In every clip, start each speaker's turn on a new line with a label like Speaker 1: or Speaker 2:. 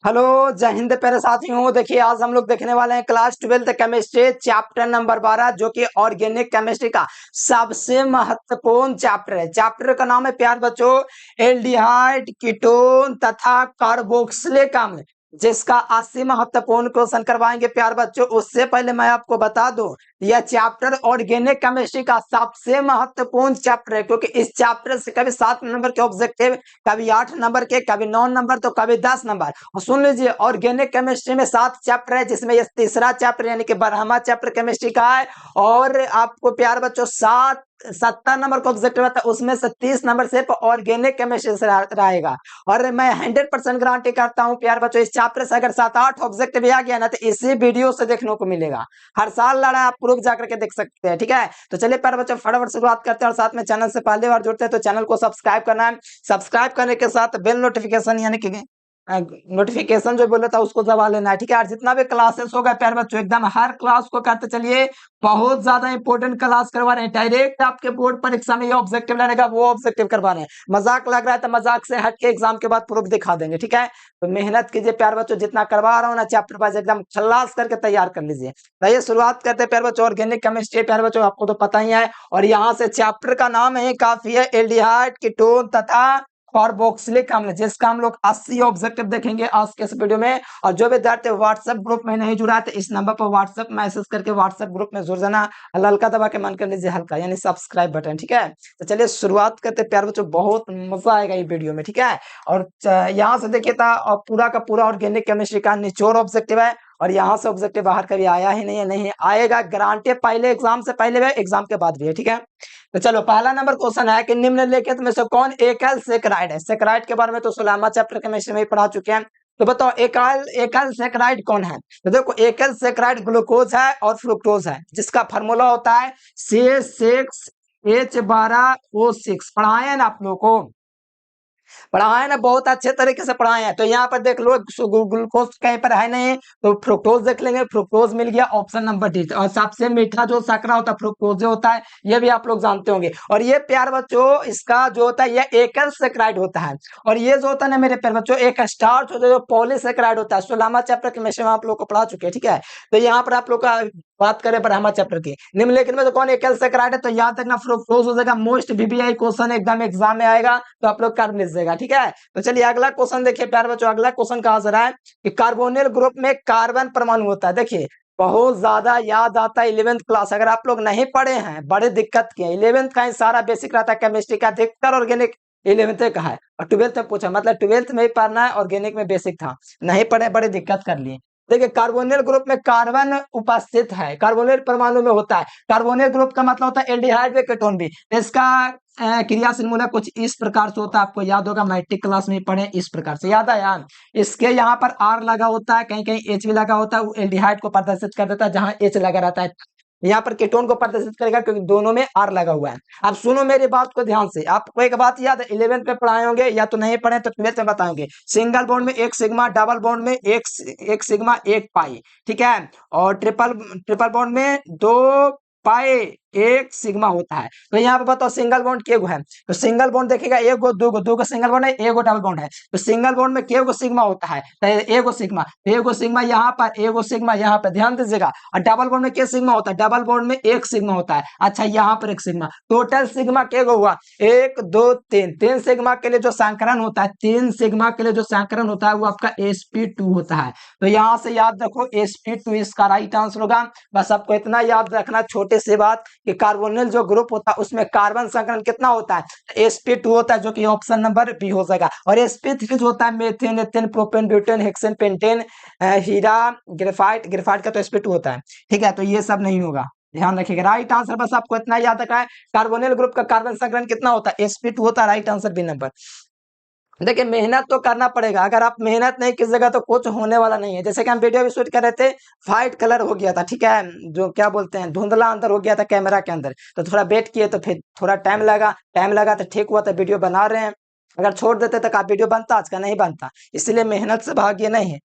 Speaker 1: Hello, जय हिंद प्यारे साथियों। देखिए आज हम लोग देखने वाले हैं class 12th chemistry chapter number 12 जो कि ऑर्गेनिक केमिस्ट्री का सबसे महत्वपूर्ण चैप्टर है। चैप्टर का नाम है प्यार बच्चों एल्डिहाइड, कीटोन तथा कार्बोक्सिलिक अम्ल, जिसका 80 महत्वपूर्ण क्वेश्चन करवाएंगे प्यार बच्चों। उससे पहले मैं आपको बता दूं यह चैप्टर ऑर्गेनिक केमिस्ट्री का सबसे महत्वपूर्ण चैप्टर है, क्योंकि इस चैप्टर से कभी 7 नंबर के ऑब्जेक्टिव, कभी 8 नंबर के, कभी 9 नंबर, तो कभी 10 नंबर। और सुन लीजिए, ऑर्गेनिक केमिस्ट्री में 7 चैप्टर है, जिसमें ये तीसरा चैप्टर यानी कि 12वां चैप्टर केमिस्ट्री का है। और आपको प्यार बच्चों 70 नंबर का ऑब्जेक्टिव रहता है, उसमें से 30 नंबर सिर्फ ऑर्गेनिक केमिस्ट्री से रहेगा। और मैं 100% गारंटी करता हूं प्यार बच्चों, इस चैप्टर से अगर 7-8 ऑब्जेक्टिव आ गया ना, तो इसी वीडियो से देखने को मिलेगा। हर साल लड़ा आप प्रूफ जाकर के देख सकते हैं। ठीक है, तो चलिए प्यार बच्चों फटाफट शुरुआत करते हैं। और साथ में चैनल से पहली बार जुड़ते हैं तो चैनल को सब्सक्राइब करना है। सब्सक्राइब करने के साथ बेल नोटिफिकेशन यानी कि नोटिफिकेशन जो बोला था उसको दबा लेना है। ठीक है, और जितना भी क्लासेस होगा प्यार बच्चों एकदम हर क्लास को करते चलिए। बहुत ज्यादा इंपॉर्टेंट क्लास करवा रहे हैं, डायरेक्ट आपके बोर्ड परीक्षा में ये ऑब्जेक्टिव लेने का वो ऑब्जेक्टिव करवा रहे हैं। मजाक लग रहा है तो मजाक से हट के एग्जाम के बाद प्रूफ दिखा देंगे। ठीक है, तो मेहनत कीजिए प्यार बच्चों, जितना करवा रहा हूँ ना चैप्टर वाइज एकदम खल्लास करके तैयार कर लीजिए। तो ये शुरुआत करते हैं प्यार बच्चों ऑर्गेनिक केमिस्ट्री। प्यार बच्चों आपको तो पता ही है, और यहाँ से चैप्टर का नाम है काफी है एल्डिहाइड, कीटोन तथा कार्बोक्सिलिक अम्ल, जिसका हम लोग 80 ऑब्जेक्टिव देखेंगे आज के इस वीडियो में। और जो विद्यार्थी व्हाट्सएप ग्रुप में नहीं जुड़ा है तो इस नंबर पर व्हाट्सएप मैसेज करके व्हाट्सएप ग्रुप में जुड़ जाना। हल्का दबा के मन कर लीजिए, हल्का यानी सब्सक्राइब बटन। ठीक है, तो चलिए शुरुआत करते हैं प्यार बच्चों, बहुत मजा आएगा ये वीडियो में। ठीक है, और यहाँ से देखिए था और पूरा का पूरा ऑर्गेनिक केमिस्ट्री का निचोड़ ऑब्जेक्टिव है। और यहाँ से ऑब्जेक्टिव बाहर कभी आया ही नहीं है, नहीं आएगा गारंटी, पहले एग्जाम से पहले भी एग्जाम के बाद भी है। ठीक है, तो चलो पहला नंबर क्वेश्चन है कि निम्नलिखित में से कौन एकल सेक्राइड है। सेक्राइड के बारे में तो 16वां चैप्टर केमिस्ट्री में ही पढ़ा चुके हैं। तो बताओ एकल एकल सेक्राइड कौन है। तो देखो एकल सेक्राइड ग्लूकोज है और फ्रुक्टोज है, जिसका फार्मूला होता है C6H12O6। पढ़ाए हैं ना आप लोगों को, पढ़ाए है ना, बहुत अच्छे तरीके से पढ़ाए हैं। तो यहाँ पर देख लो ग्लूकोज कहीं पर है नहीं, तो फ्रुक्टोज देख लेंगे, फ्रुक्टोज मिल गया ऑप्शन नंबर डी। और सबसे मीठा जो शर्करा होता है फ्रुक्टोज होता है, ये भी आप लोग जानते होंगे। और ये प्यार बच्चों इसका जो होता है ये एकल सेक्राइड होता है। और ये जो होता है ना मेरे प्यार बच्चों एक स्टार्च होता है जो पॉलीसेक्राइड होता है। 16वां चैप्टर के में आप लोग को पढ़ा चुके हैं। ठीक है, तो यहाँ पर आप लोग का बात करें ब्रह्मा चैप्टर की, निम्नलिखित में तो कौन एकल सेक्राइड है, तो याद रखना फ्रुक्टोज हो जाएगा। मोस्ट वीवीआई क्वेश्चन एकदम एग्जाम में आएगा, तो आप लोग कर लीजिएगा। ठीक है, तो चलिए अगला क्वेश्चन देखिए प्यार बच्चों। अगला क्वेश्चन कहा जा रहा है कि कार्बोनिल ग्रुप में कार्बन परमाणु होता है। देखिए बहुत ज्यादा याद आता है 11th क्लास, अगर आप लोग नहीं पढ़े हैं बड़े दिक्कत की है। 11th का ही सारा बेसिक रहता है केमिस्ट्री का, अधिकतर ऑर्गेनिक 11th का है। और 12th में पूछा मतलब 12th में ही पढ़ना है, ऑर्गेनिक में बेसिक था, नहीं पढ़े बड़े दिक्कत कर लिए। देखिए कार्बोनिल ग्रुप में कार्बन उपस्थित है, कार्बोनिल परमाणु में होता है। कार्बोनिल ग्रुप का मतलब होता है एल्डिहाइड व कीटोन भी। तो इसका क्रियाशील मूलक कुछ इस प्रकार से होता है, आपको याद होगा मैट्रिक क्लास में पढ़े, इस प्रकार से याद आया। इसके यहाँ पर आर लगा होता है, कहीं कहीं एच भी लगा होता है, वो एल्डिहाइड को प्रदर्शित कर देता है जहां एच लगा रहता है। यहाँ पर कीटोन को प्रदर्शित करेगा क्योंकि दोनों में आर लगा हुआ है। अब सुनो मेरी बात को ध्यान से, आपको एक बात याद है 11th में पढ़ाए होंगे, या तो नहीं पढ़े तो 12th में बताएंगे। सिंगल बॉन्ड में एक सिग्मा, डबल बॉन्ड में एक सिग्मा एक पाई। ठीक है, और ट्रिपल ट्रिपल बॉन्ड में दो पाई एक सिग्मा होता है। तो यहाँ पे बताओ सिंगल बॉन्ड के गो है, तो सिंगल बॉन्ड देखिएगा एक गो दो गो सिंगल बॉन्ड है, एक गो डबल बॉन्ड है। तो सिंगल बॉन्ड में के गो सिग्मा होता है, तो एक गो सिग्मा, एक गो सिग्मा यहाँ पर, एक गो सिग्मा यहाँ पर, ध्यान दीजिएगा। और डबल बॉन्ड में के सिग्मा होता है, डबल बॉन्ड में एक सिग्मा होता है। अच्छा यहाँ पर एक सिग्मा, टोटल सिग्मा के गो हुआ, एक दो तीन। तीन सिग्मा के लिए जो संकरण होता है, तीन सिग्मा के लिए जो संकरण होता है वो आपका sp2 होता है। तो यहाँ से याद रखो sp2 इसका राइट आंसर होगा। बस आपको इतना याद रखना छोटे से बात कि कार्बोनिल जो ग्रुप होता है उसमें कार्बन संकरण कितना होता है, sp2 होता है, जो कि ऑप्शन नंबर बी हो जाएगा। और sp3 जो होता है methane, ethane, propane, butane, hexane, pentane, हीरा, ग्रेफाइट। ग्रेफाइट का तो sp2 होता है। ठीक है, तो ये सब नहीं होगा, ध्यान रखिएगा। राइट आंसर बस आपको इतना याद रखना है, कार्बोनिल ग्रुप का कार्बन संकलन कितना होता है, sp2 होता है। Right answer B number. देखिए मेहनत तो करना पड़ेगा, अगर आप मेहनत नहीं कीजिएगा तो कुछ होने वाला नहीं है। जैसे कि हम वीडियो भी शूट कर रहे थे, व्हाइट कलर हो गया था। ठीक है, जो क्या बोलते हैं धुंधला अंदर हो गया था कैमरा के अंदर, तो थोड़ा वेट किए तो फिर थोड़ा टाइम लगा तो ठीक हुआ, तो वीडियो बना रहे हैं। अगर छोड़ देते तो का वीडियो बनता, आज का नहीं बनता, इसलिए मेहनत से भाग्य नहीं है।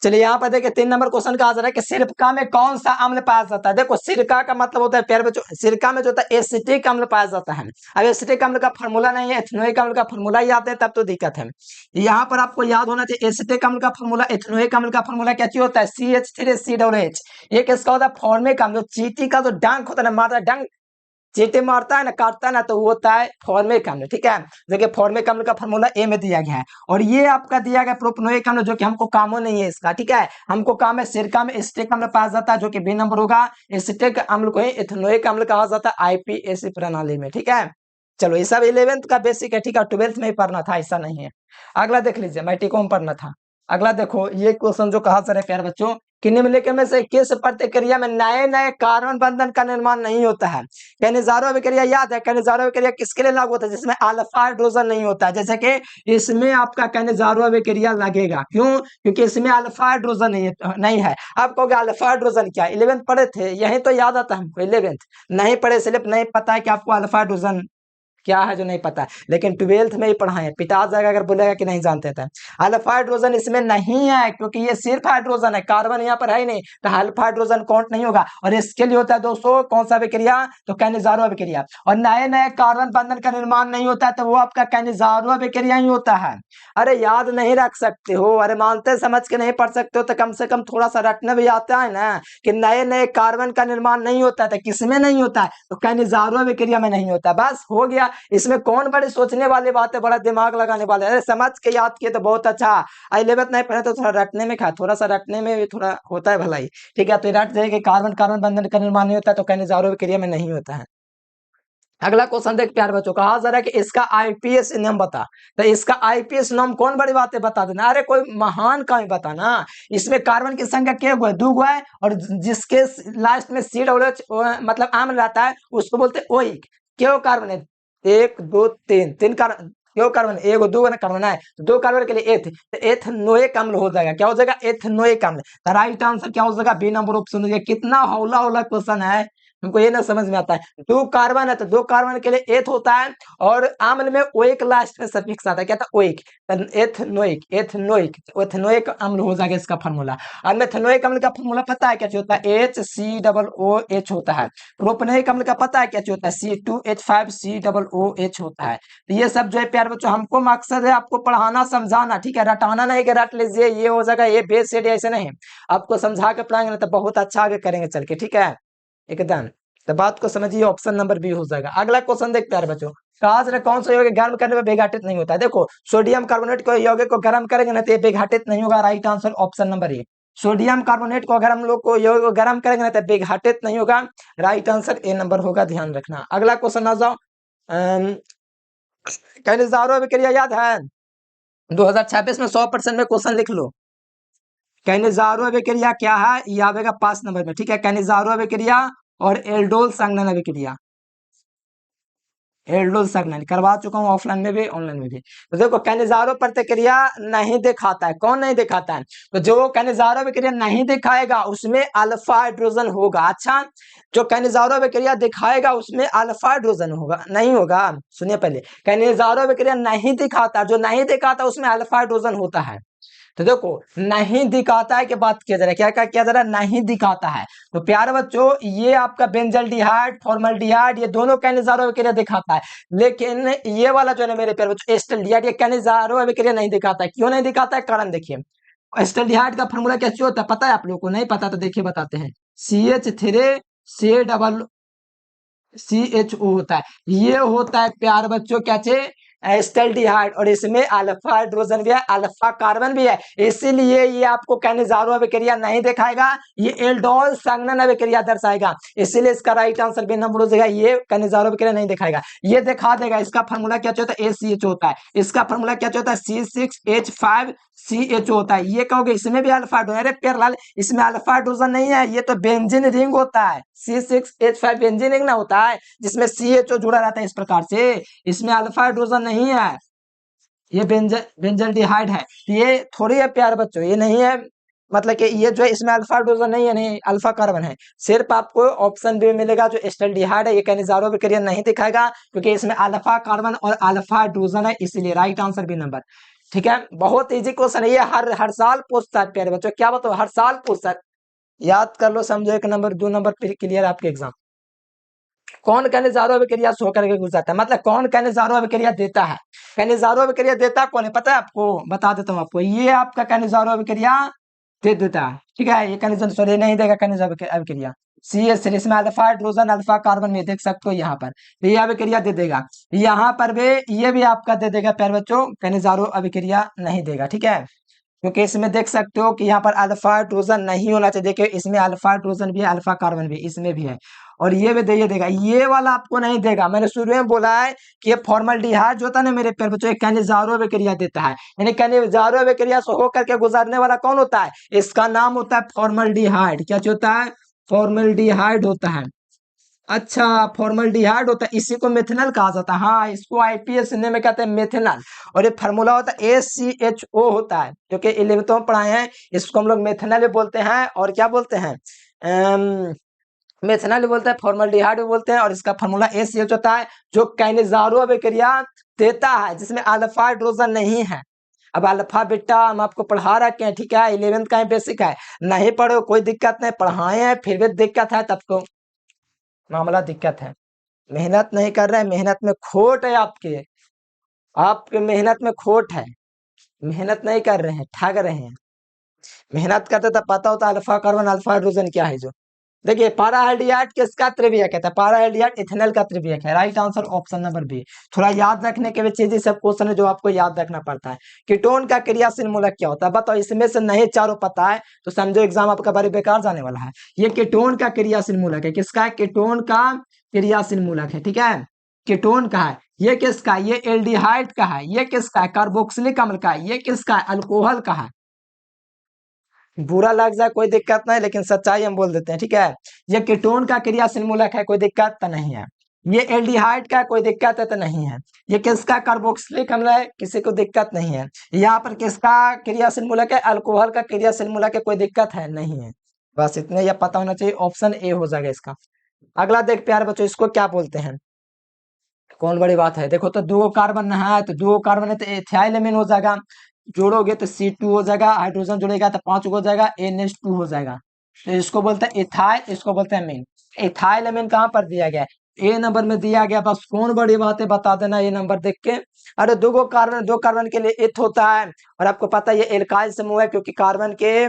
Speaker 1: चलिए यहाँ पर देखिए 3 नंबर क्वेश्चन का आंसर है कि सिरका में कौन सा अम्ल पाया जाता है। देखो सिरका का मतलब होता है प्यारे बच्चों, सिरका में जो होता है एसिटिक अम्ल पाया जाता है। अब एसिटिक अम्ल का फार्मूला नहीं है, एथेनोइक अम्ल का फार्मूला याद है तब तो दिक्कत है। यहाँ पर आपको याद होना चाहिए एसिटिक अम्ल का फार्मूला, एथेनोइक अम्ल का फार्मूला क्या चाहिए होता है CH3COOH। ये किसका होता है फॉर्मिक अम्ल। चींटी का जो डंक होता है ना, मारता डंक चींटी मारता है ना, काटता है ना, तो वो होता है फॉर्मिक अम्ल। ठीक है, देखिए फॉर्मिक अम्ल का फार्मूला ए में दिया गया है। और ये आपका दिया गया प्रोपनोइक अम्ल, जो कि हमको काम नहीं है इसका। ठीक है, हमको काम है सिरका में एसिटिक अम्ल पाया जाता है, जो कि बी नंबर होगा। एसिटिक अम्ल को ही एथेनोइक अम्ल कहा जाता है आईपीएसी प्रणाली में। ठीक है, चलो ये सब 11th का बेसिक है। ठीक है, 12th में ही पढ़ना था, ऐसा नहीं है। अगला देख लीजिए, मैट्रिकों पढ़ना था। अगला देखो ये क्वेश्चन जो कहा सर है प्यारे बच्चों कि निम्नलिखित में से किस प्रतिक्रिया में नए नए कार्बन बंधन का निर्माण नहीं होता है। कैनिजारो अभिक्रिया याद है, कैनिजारो अभिक्रिया किसके लिए लागू होता है, जिसमें अल्फा हाइड्रोजन नहीं होता है। जैसे कि इसमें आपका कैनिजारो अभिक्रिया लगेगा, क्यों? क्योंकि इसमें अल्फा हाइड्रोजन नहीं है। आप कहोगे अल्फा हाइड्रोजन क्या, 11th पढ़े थे, यही तो याद आता है हमको। 11th नहीं पढ़े इसलिए नहीं पता है कि आपको अल्फा हाइड्रोजन क्या है, जो नहीं पता है, लेकिन 12th में ही पढ़ा है। पिता जाएगा अगर बोलेगा कि नहीं जानते थे। अल्फा हाइड्रोजन इसमें नहीं है, क्योंकि ये सिर्फ हाइड्रोजन है, कार्बन यहाँ पर है ही नहीं, तो अल्फा हाइड्रोजन काउंट नहीं होगा। और इसके लिए होता है दोस्तों कौन सा अभिक्रिया, तो कैनिजारो अभिक्रिया। और नए नए कार्बन बंधन का निर्माण नहीं होता है, तो वो आपका कैनिजारो अभिक्रिया ही होता है। अरे याद नहीं रख सकते हो, अरे मानते समझ के नहीं पढ़ सकते हो, तो कम से कम थोड़ा सा रटने भी आता है ना कि नए नए कार्बन का निर्माण नहीं होता है, तो किसमें नहीं होता है, तो कैनिजारो अभिक्रिया में नहीं होता। बस हो गया। इसमें कौन बड़ी सोचने वाली बात है, बड़ा दिमाग लगाने वाले, अरे समझ के याद किए तो बहुत अच्छा। 11th नहीं पढ़े तो थोड़ा रटने में थोड़ा सा रटने में भी थोड़ा होता है भलाई। ठीक है, तो रट जाएगी कार्बन कार्बन बंधन का निर्माण नहीं होता, तो कैनिजारो अभिक्रिया में नहीं होता है। अगला क्वेश्चन देख प्यार बच्चों, कहा जरा कि इसका आईपीएस नाम बता। तो इसका आईपीएस नाम कौन बड़ी बात है बता देना, अरे कोई महान का ही बताना। इसमें कार्बन की संख्या क्या है, 2 है, और जिसके लास्ट में COOH मतलब आम रहता है उसको बोलते हैं ओइक। क्यों कार्बन है 1 2 3 3 कार्बन, क्यों कार्बन 1 2 कार्बन है, तो 2 कार्बन के लिए एथनोइक अम्ल हो जाएगा। क्या हो जाएगा, एथनोइक अम्ल। तो राइट आंसर क्या हो जाएगा, बी नंबर ऑप्शन हो जाएगा। कितना हौला हौला क्वेश्चन है, हमको ये ना समझ में आता है। 2 कार्बन है तो 2 कार्बन के लिए एथ होता है, और अम्ल में ओइक लास्ट में सफिक्स आता है, क्या था ओइक, एथनोइक एथनोइक एथनोइक अम्ल हो जाएगा इसका फार्मूला। और मेथनोइक अम्ल का फार्मूला पता है क्या होता है, HCOOH होता है। प्रोपनोइक अम्ल का पता है क्या होता है, C2H5COOH होता है। तो ये सब जो है प्यार बच्चों हमको मकसद है आपको पढ़ाना समझाना। ठीक है, रटाना नहीं कि रट लीजिए ये हो जाएगा ये बेस सेट, ऐसे नहीं, आपको समझा के पढ़ाएंगे ना तो बहुत अच्छा आगे करेंगे चल के। ठीक है एकदम, तो बात को समझिए, ऑप्शन नंबर बी हो जाएगा। अगला क्वेश्चन देखते हैं बच्चों, कहा जरा कौन सा यौगिक गर्म करने में विघटित नहीं होता है। देखो सोडियम कार्बोनेट को यौगिक को गर्म करेंगे ना तो ये विघटित नहीं होगा। Right answer option number A. Sodium carbonate को अगर हम लोग को यौगिक को गर्म करेंगे ना तो विघटित नहीं होगा। राइट आंसर ए नंबर होगा, ध्यान रखना। अगला क्वेश्चन आ जाओ, कैनिजारो अभिक्रिया याद है, 2026 में 100% में क्वेश्चन लिख लो। कैनिजारो अभिक्रिया क्या है, ये आएगा 5 नंबर में। ठीक है, कैनिजारो अभिक्रिया और एल्डोल संघनन अभिक्रिया, एल्डोल संघनन करवा चुका हूँ ऑफलाइन में भी ऑनलाइन में भी। तो देखो कैनिजारो प्रतिक्रिया नहीं दिखाता है, कौन नहीं दिखाता है, तो जो कैनिजारो अभिक्रिया नहीं दिखाएगा उसमें अल्फा हाइड्रोजन होगा। अच्छा, जो कैनिजारो अभिक्रिया दिखाएगा उसमें अल्फा हाइड्रोजन होगा नहीं होगा, सुनिए पहले, कैनिजारो अभिक्रिया नहीं दिखाता, जो नहीं दिखाता उसमें अल्फा हाइड्रोजन होता है। तो देखो नहीं दिखाता है कि बात किया जा रहा है, क्या क्या किया जा रहा है, नहीं दिखाता है। तो प्यारे बच्चों ये आपका बेंजल्डिहाइड फॉर्मल्डिहाइड ये दोनों कैनिजारो अभिक्रिया दिखाता है, लेकिन ये वाला जो है ना मेरे प्यारे बच्चों एस्टल्डिहाइड ये कैनिजारो अभिक्रिया नहीं दिखाता है। क्यों नहीं दिखाता है, कारण देखिए। एस्टल्डिहाइड का फॉर्मूला क्या होता है पता है आप लोगों को, नहीं पता तो देखिए बताते हैं, CH3COOH होता है। ये होता है प्यार बच्चों क्या चाहिए, एस्टल्डिहाइड, और इसमें अल्फा हाइड्रोजन भी है, अल्फा कार्बन भी है, इसीलिए ये आपको कैनिजारो अभिक्रिया नहीं दिखाएगा, ये एल्डोल संघनन अभिक्रिया दर्शाएगा। इसीलिए इसका राइट आंसर बी नंबर हो जाएगा, ये कैनिजारो अभिक्रिया नहीं दिखाएगा, ये दिखा देगा। इसका फार्मूला क्या होता है, ACH होता है, इसका फार्मूला क्या होता है, C6H5CH होता है। ये कहोगे इसमें भी अल्फा हाइड्रोजन, अरे प्यारलाल इसमें अल्फा हाइड्रोजन नहीं है, ये तो बेंजीन रिंग होता है, C6H5 बेंजीन रिंग ना होता है जिसमें CHO जुड़ा रहता है इस प्रकार से, इसमें अल्फा हाइड्रोजन नहीं है, ये बेंजल्डिहाइड है। ये थोड़ी है प्यार बच्चों, ये नहीं है, मतलब कि ये जो है इसमें अल्फा हाइड्रोजन नहीं है, नहीं अल्फा कार्बन है। सिर्फ आपको ऑप्शन बी मिलेगा जो एस्टल्डिहाइड है, ये कैनिजारो अभिक्रिया नहीं दिखाएगा क्योंकि इसमें अल्फा कार्बन और अल्फा हाइड्रोजन है, इसीलिए राइट आंसर बी नंबर। ठीक है, बहुत इजी क्वेश्चन है ये, हर साल पूछता है प्यारे बच्चों, क्या बताओ, हर साल पूछता है। याद कर लो, समझो, 1 नंबर 2 नंबर फिर क्लियर आपके एग्जाम। कौन कनिजारो अभिक्रिया शो करके गुजरता है, मतलब कौन कनिजारो अभिक्रिया देता है, कनिजारो अभिक्रिया देता कौन है पता है आपको, बता देता हूँ आपको, ये आपका कनिजारो अभिक्रिया दे देता है, ठीक है, ये कनिजारो सॉरी नहीं देगा कनिजारो अभिक्रिया, सी एस इसमें अल्फा हाइड्रोजन अल्फा कार्बन में देख सकते हो यहाँ पर, तो ये अभिक्रिया दे देगा, यहाँ पर भी ये भी आपका दे देगा प्यारे बच्चों, कनिजारो अभिक्रिया नहीं देगा, ठीक है, क्योंकि इसमें देख सकते हो कि यहाँ पर अल्फा हाइड्रोजन नहीं होना चाहिए, देखिए इसमें अल्फा हाइड्रोजन भी है, अल्फा कार्बन भी इसमें भी है, और ये भी दे देगा, ये वाला आपको नहीं देगा, मैंने शुरू में बोला है कि ये फॉर्मल्डिहाइड जो होता है ना मेरे प्यारे बच्चों, कैनिजारो अभिक्रिया देता है, यानी कैनिजारो अभिक्रिया से होकर के गुजरने वाला कौन होता है, इसका नाम होता है फॉर्मल्डिहाइड, क्या होता है, फॉर्मल्डिहाइड होता है, अच्छा फॉर्मल्डिहाइड होता है, इसी को मेथनॉल कहा जाता है, हाँ इसको आईपीएस हिंदी में कहते हैं मेथनॉल, और ये फार्मूला होता है ACHO होता है, जो कि 11th में पढ़ाए हैं, इसको हम लोग मेथनॉल भी बोलते हैं, और क्या बोलते हैं, मेथनॉल भी बोलते हैं, फॉर्मल्डिहाइड भी बोलते हैं, और इसका फार्मूला ACH होता है, जो कैनिजारो अभिक्रिया देता है, जिसमें अल्फा हाइड्रोजन नहीं है। अब अल्फा बीटा हम आपको पढ़ा रखे हैं, ठीक है, 11th का है, बेसिक है, नहीं पढ़ो कोई दिक्कत नहीं, पढ़ाए हैं फिर भी दिक्कत है, तब तो मामला दिक्कत है, मेहनत नहीं कर रहे हैं, मेहनत में खोट है आपके, आपके मेहनत में खोट है, मेहनत नहीं कर रहे हैं, ठग रहे हैं, मेहनत करते तब पता होता अल्फा कार्बन अल्फा हाइड्रोजन क्या है, जो देखिए पाराहाइड्रियाट किसका त्रिवियक है, पाराहाइड्रियाट इथेनॉल का त्रिवियक है, right answer option number B. थोड़ा याद रखने के भी चीजें सब क्वेश्चन है जो आपको याद रखना पड़ता है। कीटोन का क्रियाशील मूलक क्या होता है बताओ, इसमें से नहीं चारों पता है तो समझो एग्जाम आपका बारी बेकार जाने वाला है। ये कीटोन का क्रियाशील मूलक है, किसका है, कीटोन का क्रियाशील मूलक है, ठीक है, कीटोन का है, ये किसका है, ये एल्डिहाइड का है, ये किसका है, कार्बोक्सिलिक अम्ल का है, ये किसका है, अल्कोहल का है। बुरा लग जाए कोई दिक्कत नहीं, लेकिन सच्चाई हम बोल देते हैं, ठीक है, ये कीटोन का क्रियाशील मूलक है, कोई दिक्कत तो नहीं है, ये एल्डिहाइड का कोई दिक्कत है तो नहीं है, ये किसका कार्बोक्सिलिक अम्ल है, किसी को दिक्कत नहीं है, यहाँ पर किसका क्रियाशील मूलक है, अल्कोहल का क्रियाशील मूलक है, कोई दिक्कत है नहीं है, बस इतने यह पता होना चाहिए, ऑप्शन ए हो जाएगा इसका। अगला देख प्यारे बच्चों, इसको क्या बोलते हैं, कौन बड़ी बात है, देखो तो दो कार्बन है तो दो कार्बन है तो एथिलाइल हो जाएगा, जोड़ोगे तो C2 हो जाएगा, हाइड्रोजन जोड़ेगा तो 5 हो जाएगा, NH2 हो जाएगा, तो इसको बोलते हैं इथाइल, इसको बोलते हैं अमीन। इथाइल अमीन कहाँ पर दिया गया है, ए नंबर में दिया गया, बस कौन बड़ी बात है बता देना ये नंबर देख के। अरे दो कार्बन के लिए इथ होता है, और आपको पता है ये एल्काइल समूह है, क्योंकि कार्बन के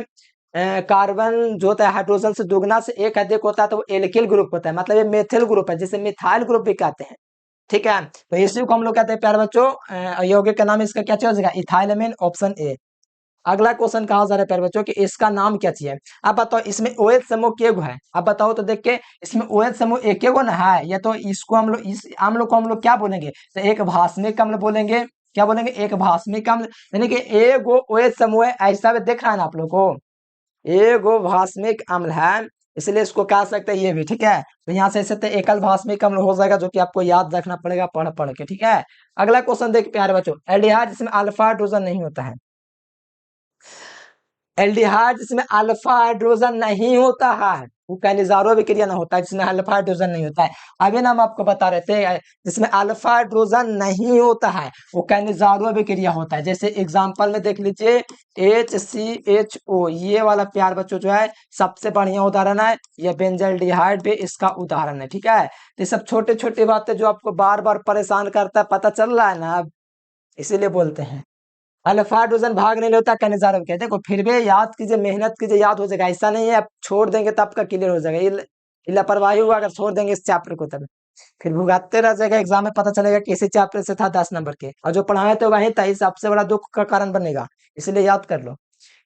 Speaker 1: कार्बन जो होता है हाइड्रोजन से दुगना से एक अधिक होता है तो वो एल्किल ग्रुप होता है, मतलब ये मेथिल ग्रुप है, जिसे मिथाइल ग्रुप भी कहते हैं, ठीक है, तो इसी को हम लोग कहते हैं प्यारे बच्चों, यौगिक का नाम इसका क्या चाहिए, इथाइलमीन, ऑप्शन ए। अगला क्वेश्चन कहा जा रहा है प्यारे बच्चों कि इसका नाम क्या चाहिए, अब बताओ इसमें OH समूह के गो है, अब बताओ तो देख के, इसमें OH समूह एक गो ना है, या तो इसको हम लोग इस अम्ल को हम लोग क्या बोलेंगे, तो एक भास्मिक अम्ल बोलेंगे, क्या बोलेंगे, एक भास्मिक अम्ल, यानी कि एक गो OH समूह है, ऐसा भी देख रहा है ना आप लोग को, एक गो भास्मिक अम्ल है, इसलिए इसको कह सकते हैं ये भी, ठीक है, तो यहाँ से सकते एकल भास्मिक अम्ल हो जाएगा, जो कि आपको याद रखना पड़ेगा पढ़ पढ़ के, ठीक है। अगला क्वेश्चन देख प्यारे बच्चों, एल्डिहाइड जिसमें अल्फा हाइड्रोजन नहीं होता है, एल्डिहाइड जिसमें अल्फा हाइड्रोजन नहीं होता है वो कैनिजारो अभिक्रिया ना होता है, जिसमें अल्फा हाइड्रोजन नहीं होता है। अभी ना हम आपको बता रहे थे, जिसमें अल्फा हाइड्रोजन नहीं होता है वो कैनिजारो अभिक्रिया होता है, जैसे एग्जांपल में देख लीजिए HCHO, ये वाला प्यार बच्चों जो है सबसे बढ़िया उदाहरण है, ये बेंजल्डिहाइड भी इसका उदाहरण है, ठीक है। ये सब छोटे छोटे बातें जो आपको बार बार परेशान करता है, पता चल रहा है ना, अब इसीलिए बोलते हैं अल्फा हाइड्रोजन भाग नहीं लेता कैनिजारो कहते हैं, फिर भी याद कीजिए, मेहनत कीजिए, याद हो जाएगा, ऐसा नहीं है आप छोड़ देंगे तब का क्लियर हो जाएगा, ये लापरवाही हुआ अगर छोड़ देंगे इस चैप्टर को, तब फिर भुगाते रह जाएगा, एग्जाम में पता चलेगा कि इसी चैप्टर से था 10 नंबर के, और जो पढ़ाए थे वही था, इस सबसे बड़ा दुख का कारण बनेगा, इसलिए याद कर लो।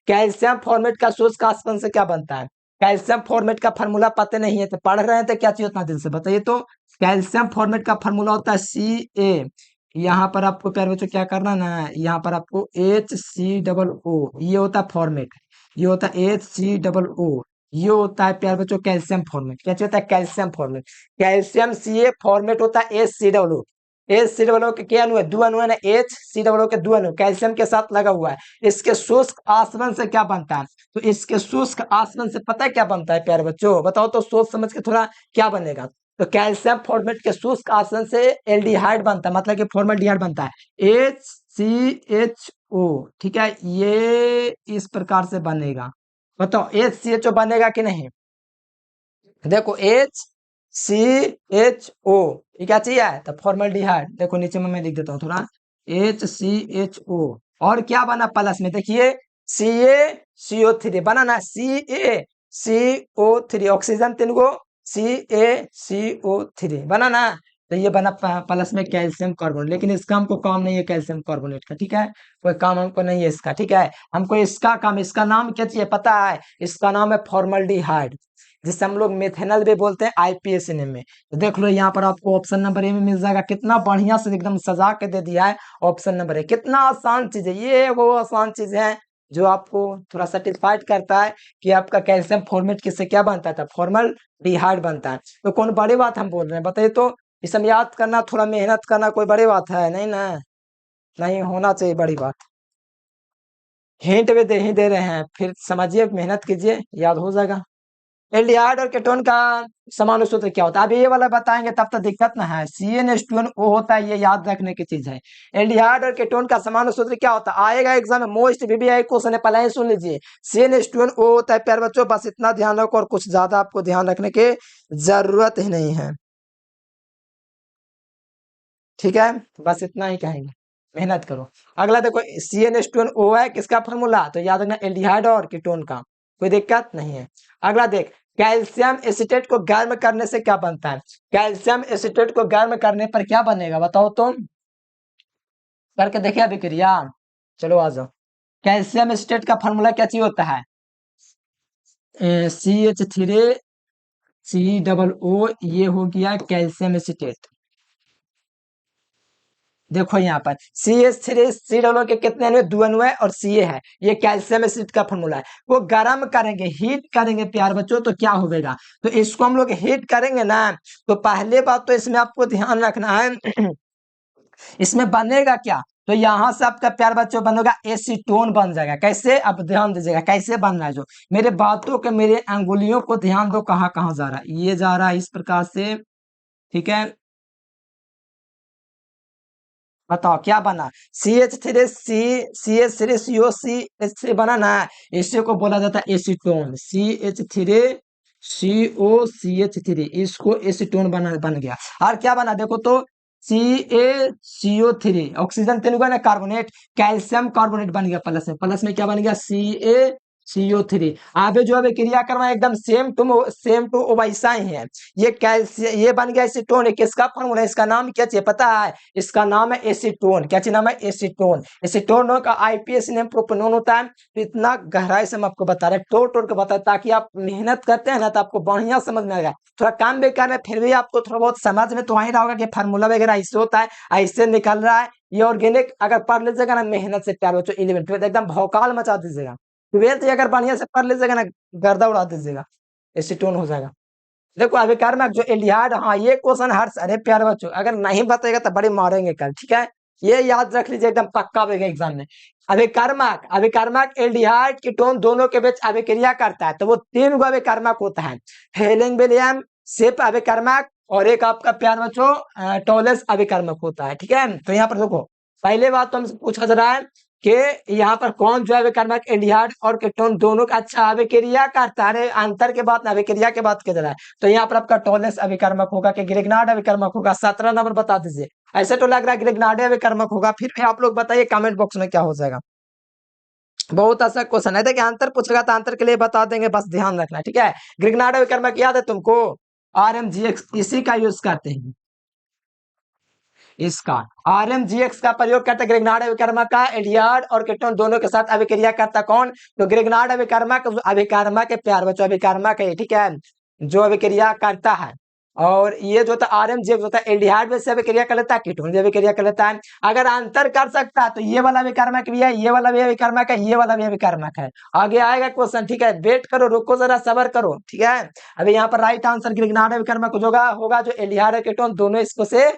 Speaker 1: कैल्शियम फॉर्मेट का शुष्क आसवन से क्या बनता है, कैल्शियम फॉर्मेट का फॉर्मूला पता नहीं है तो पढ़ रहे हैं तो क्या चाहिए उतना दिल से बताइए, तो कैल्शियम फॉर्मेट का फॉर्मूला होता है Ca, यहाँ पर आपको प्यारे बच्चों क्या करना ना, यहाँ पर आपको HCOO, ये होता है फॉर्मेट, ये होता है HCOO, ये होता है प्यारे बच्चों कैल्शियम फॉर्मेट, क्या होता है calcium formate, calcium Ca format होता है HCOO, HCOO के क्या अणु है, दो अणु है ना, HCOO के दो अणु कैल्शियम के साथ लगा हुआ है, इसके शुष्क आसवन से क्या बनता है, तो इसके शुष्क आसवन से पता है क्या बनता है प्यारे बच्चों, बताओ तो सोच समझ के थोड़ा क्या बनेगा, तो कैल्शियम फॉर्मेट के शुष्क आसवन से एल्डिहाइड बनता है, मतलब कि फॉर्मल्डिहाइड बनता है, HCHO, ओ, ठीक है, ये इस प्रकार से बनेगा। बताओ HCHO बनेगा कि नहीं? देखो HCHO, ये क्या चाहिए है? तो फॉर्मल्डिहाइड। देखो नीचे में मैं लिख देता हूँ थोड़ा, HCHO। और क्या बना प्लस में? देखिए CaCO3 बना ना, CaCO3 ऑक्सीजन 3 गो, CaCO3 बना ना। तो ये बना प्लस में कैल्शियम कार्बोनेट। लेकिन इसका हमको काम नहीं है कैल्शियम कार्बोनेट का, ठीक है, कोई काम हमको नहीं है इसका, ठीक है। हमको इसका काम, इसका नाम क्या चाहिए पता है? इसका नाम है फॉर्मल्डिहाइड, जिससे हम लोग मेथेनॉल भी बोलते हैं IPACN में। तो देख लो यहाँ पर आपको ऑप्शन नंबर ए में मिल जाएगा। कितना बढ़िया से एकदम सजा के दे दिया है ऑप्शन नंबर ए। कितना आसान चीज है ये, वो आसान चीज है जो आपको थोड़ा सेटिस्फाइड करता है कि आपका कैल्शियम फॉर्मेट किससे क्या बनता था? फॉर्मल डिहाइड बनता है। तो कौन बड़ी बात हम बोल रहे हैं बताइए तो? इस समय याद करना, थोड़ा मेहनत करना कोई बड़ी बात है नहीं ना? नहीं होना चाहिए बड़ी बात। हिंट भी दे ही दे रहे हैं, फिर समझिए, मेहनत कीजिए, याद हो जाएगा। एल्डिहाइड और केटोन का समान सूत्र क्या होता है? अब ये वाला बताएंगे तब तो दिक्कत ना है। CnH2n O होता है, ये याद रखने की चीज है। एल्डिहाइड और केटोन का समान सूत्र क्या होता है? आएगा एग्जाम में, मोस्ट VBI क्वेश्चन है, पहले ही सुन लीजिए। CnH2n O होता है प्यारे बच्चों, बस इतना ध्यान रखो, और कुछ ज्यादा आपको ध्यान रखने की जरूरत ही नहीं है, ठीक है, बस इतना ही कहेंगे, मेहनत करो। अगला देखो, CnH2n O है, किसका फॉर्मूला? तो याद रखना एल्डिहाइड और कीटोन का, कोई दिक्कत नहीं है। अगला देख, कैल्शियम एसीटेट को गर्म करने से क्या बनता है? कैल्शियम एसीटेट को गर्म करने पर क्या बनेगा बताओ तुम? करके देखिए अभी क्रिया, चलो आ जाओ। कैल्शियम एसीटेट का फॉर्मूला क्या चाहिए होता है? CH3COO, ये हो गया कैल्शियम एसीटेट। देखो यहाँ पर CH3 C के कितने अणु? 2 अणु है, और Ca है। ये कैल्शियम एसिड का फॉर्मूला है। वो गर्म करेंगे, हीट करेंगे प्यार बच्चों, तो क्या होगा? तो इसको हम लोग हीट करेंगे ना, तो पहले बात तो इसमें आपको ध्यान रखना है इसमें बनेगा क्या? तो यहाँ से आपका प्यार बच्चों बनेगा एसीटोन बन जाएगा। कैसे? अब ध्यान दीजिएगा कैसे बन रहा है, जो मेरे बातों के, मेरे अंगुलियों को ध्यान दो, कहाँ कहाँ जा रहा है, ये जा रहा है इस प्रकार से, ठीक है। बताओ क्या बना? CH3CCO, बना ना, इसी को बोला जाता है एसीटोन। CH3COCH3, इसको एसीटोन बन गया। और क्या बना देखो तो, CaCO3 ऑक्सीजन 3 ना कार्बोनेट, कैल्शियम कार्बोनेट बन गया प्लस में क्या बन गया? CaCO3। आगे जो अभी क्रिया करवा एकदम सेम टू वैसा ही है। ये कैल्शियम, ये बन गया एसीटोन। किसका फॉर्मूला? इसका नाम क्या चाहिए पता है? इसका नाम है एसीटोन। क्या चीज नाम है? एसीटोन। एसीटोन का IPACN नेम प्रोपेनॉन होता है। तो इतना गहराई से हम आपको बता रहे हैं, टोट के बता रहे, ताकि आप मेहनत करते हैं ना तो आपको बढ़िया समझ में आएगा। थोड़ा काम भी कर रहे हैं फिर भी आपको थोड़ा बहुत समझ में तो आ ही रहा होगा कि फार्मूला वगैरह ऐसे होता है, ऐसे निकल रहा है। ये ऑर्गेनिक अगर पढ़ लीजिएगा ना मेहनत से प्यार बच्चों, 11 12 एकदम भौकाल मचा दीजिएगा। 12th अगर बढ़िया से पढ़ लीजिएगा ना, गर्दा उड़ा दीजिएगा, एसीटोन हो जाएगा। देखो अभी कार्बन जो एल्डिहाइड, हाँ ये क्वेश्चन हर, अरे प्यारे बच्चों अगर नहीं बताएगा तो बड़े मारेंगे कल, ठीक है, ये याद रख लीजिए, एकदम पक्का होगा एग्जाम में। अभिकर्मक एल्डिहाइड कीटोन दोनों के बीच अभिक्रिया करता है, तो वो 3 गो अभिकर्मक होता है। हेलिंग विलियम सिप अभिकर्मक, और एक आपका प्यार बच्चों टोलेस अभिकर्मक होता है, ठीक है। तो यहाँ पर देखो, पहले बात तो हमसे पूछा जा रहा है कि यहाँ पर कौन जो अभिकर्मक एल्डिहाइड और कीटोन दोनों का अच्छा अभिक्रिया करता है? अंतर के बाद अभिक्रिया के बात किया जा रहा है। तो यहाँ पर आपका टोलेस अभिकर्मक होगा कि ग्रिग्नार्ड अभिकर्मक होगा? 17 नंबर बता दीजिए। ऐसे तो लग रहा है ग्रिग्नार्ड अभिकर्मक होगा, फिर भी आप लोग बताइए कमेंट बॉक्स में क्या हो जाएगा। बहुत ऐसा क्वेश्चन है, देखिए अंतर पूछेगा तो अंतर के लिए बता देंगे, बस ध्यान रखना, ठीक है। ग्रिग्नार्ड अभिकर्मक याद है तुमको? RMGX इसी का यूज करते हैं, इसका RMGX का प्रयोग करते ग्रिग्नार्ड अभिकर्मक का एल्डिहाइड और कीटोन दोनों के साथ अभिक्रिया करता कौन? तो ग्रिग्नार्ड अभिकर्मक, अभिकर्मक के प्यार बच्चों, अभिकर्मक है, ठीक है, जो अभिक्रिया करता है। और ये जो होता है RMGX होता है एल्डिहाइड में से अभिक्रिया कर लेता है, कीटोन भी अभिक्रिया कर लेता है। अगर अंतर कर सकता है तो ये वाला अभिकर्मक भी है, ये वाला भी अभिकर्मक है, ये वाला भी अभिकर्मक है। आगे आएगा क्वेश्चन, ठीक है, वेट करो, रुको जरा, सबर करो, ठीक है। अभी यहाँ पर राइट आंसर ग्रिग्नार्ड अभिकर्मक होगा जो एल्डिहाइड और कीटोन दोनों इसको से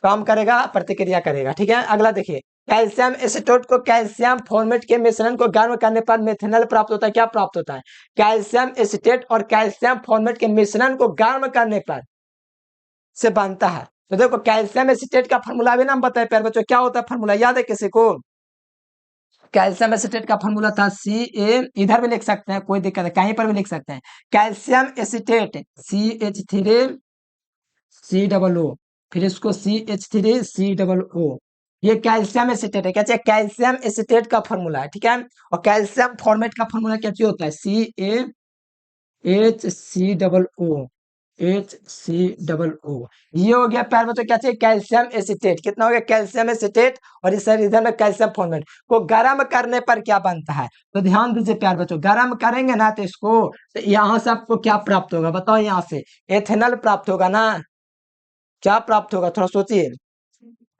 Speaker 1: काम करेगा, प्रतिक्रिया करेगा, ठीक है। अगला देखिए, कैल्शियम एसीटोट को कैल्शियम फॉर्मेट के मिश्रण को गर्म करने पर मेथनॉल प्राप्त होता है। क्या प्राप्त होता है? कैल्शियम एसीटेट और कैल्शियम फॉर्मेट के मिश्रण को गर्म करने पर से बनता है। तो देखो कैल्शियम एसीटेट का फॉर्मूला भी नाम बताए प्यारे बच्चों, क्या होता है फॉर्मूला, याद है किसी को? कैल्शियम एसिटेट का फॉर्मूला था Ca, इधर भी लिख सकते हैं, कोई दिक्कत है, कहीं पर भी लिख सकते हैं। कैल्शियम एसिटेट CH3COO, फिर इसको CH3COO, ये कैल्शियम एसिटेट है। क्या चाहिए? कैल्शियम एसिटेट का फॉर्मूला है, ठीक है। और कैल्शियम फॉर्मेट का फॉर्मूला क्या चाहिए होता है? CaHCOO, ये हो गया प्यार बच्चों। क्या चाहिए? Calcium acetate. कितना हो गया? Calcium acetate. और इस इधर में कैल्शियम फॉर्मेट को गर्म करने पर क्या बनता है? तो ध्यान दीजिए प्यार बच्चों, गर्म करेंगे ना तो इसको, तो यहाँ से आपको क्या प्राप्त होगा बताओ? यहाँ से एथेनॉल प्राप्त होगा ना। क्या प्राप्त होगा? थोड़ा सोचिए।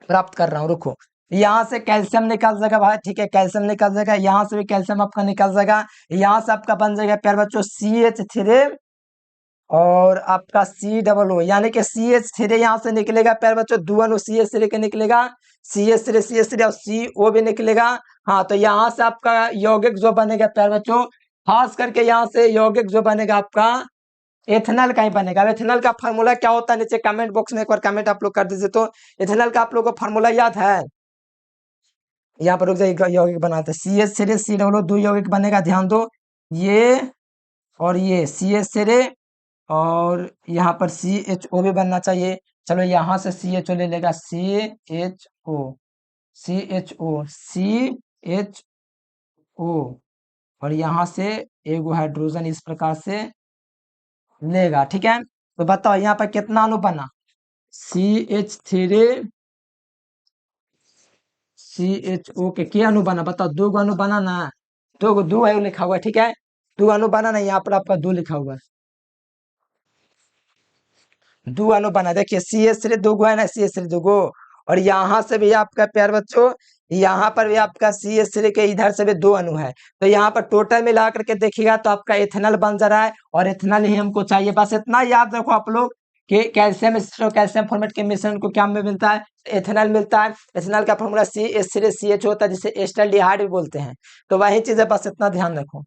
Speaker 1: प्राप्त कर रहा हूँ, रुको। यहाँ से कैल्शियम निकल जाएगा भाई, ठीक है, कैल्शियम निकल जाएगा, यहाँ से भी कैल्शियम आपका निकल जाएगा, यहाँ से आपका बन जाएगा प्यार बच्चों CH3 और आपका COO, यानी कि CH3 यहाँ से निकलेगा प्यार बच्चों, दो अणु CH3 के निकलेगा, CH3 और CO भी निकलेगा। हाँ, तो यहाँ से आपका यौगिक जो बनेगा प्यार बच्चों, खास करके यहाँ से यौगिक जो बनेगा आपका एथेनॉल का ही बनेगा। अब एथेनॉल का फार्मूला क्या होता है? नीचे कमेंट बॉक्स में एक बार कमेंट आप लोग कर दीजिए। तो एथेनॉल का आप लोग को फार्मूला याद है? यहाँ पर रुक जाइए, यौगिक बनाते हैं CH3COO, दो यौगिक बनेगा, ध्यान दो, ये और ये CH3, और यहाँ पर CHO भी बनना चाहिए। चलो यहाँ से CHO ले लेगा, CHO और यहाँ से एगो हाइड्रोजन इस प्रकार से लेगा, ठीक है। तो बताओ यहाँ पर कितना अणु बना? CH3CHO के अणु बना? बताओ, दो अणु बना ना? दो है लिखा हुआ है, ठीक है, दो अणु बना ना, यहाँ पर आपका दो लिखा हुआ है, दो अणु बना। देखिए CH3 दो गो है ना, CH3 दो गो, और यहाँ से भी आपका प्यार बच्चों, यहाँ पर भी आपका CH3 के इधर से भी दो अणु है। तो यहाँ पर टोटल मिला करके देखिएगा तो आपका एथेनॉल बन जा रहा है, और एथेनॉल ही हमको चाहिए। बस इतना याद रखो आप लोग कि कैल्शियम और कैल्शियम फॉर्मेट के मिश्रण को क्या में मिलता है? एथेनॉल मिलता है। एथेनॉल का फॉर्मूला CH3CH होता है, जिसे एस्टल्डिहाइड भी बोलते हैं। तो वही चीज है, बस इतना ध्यान रखो,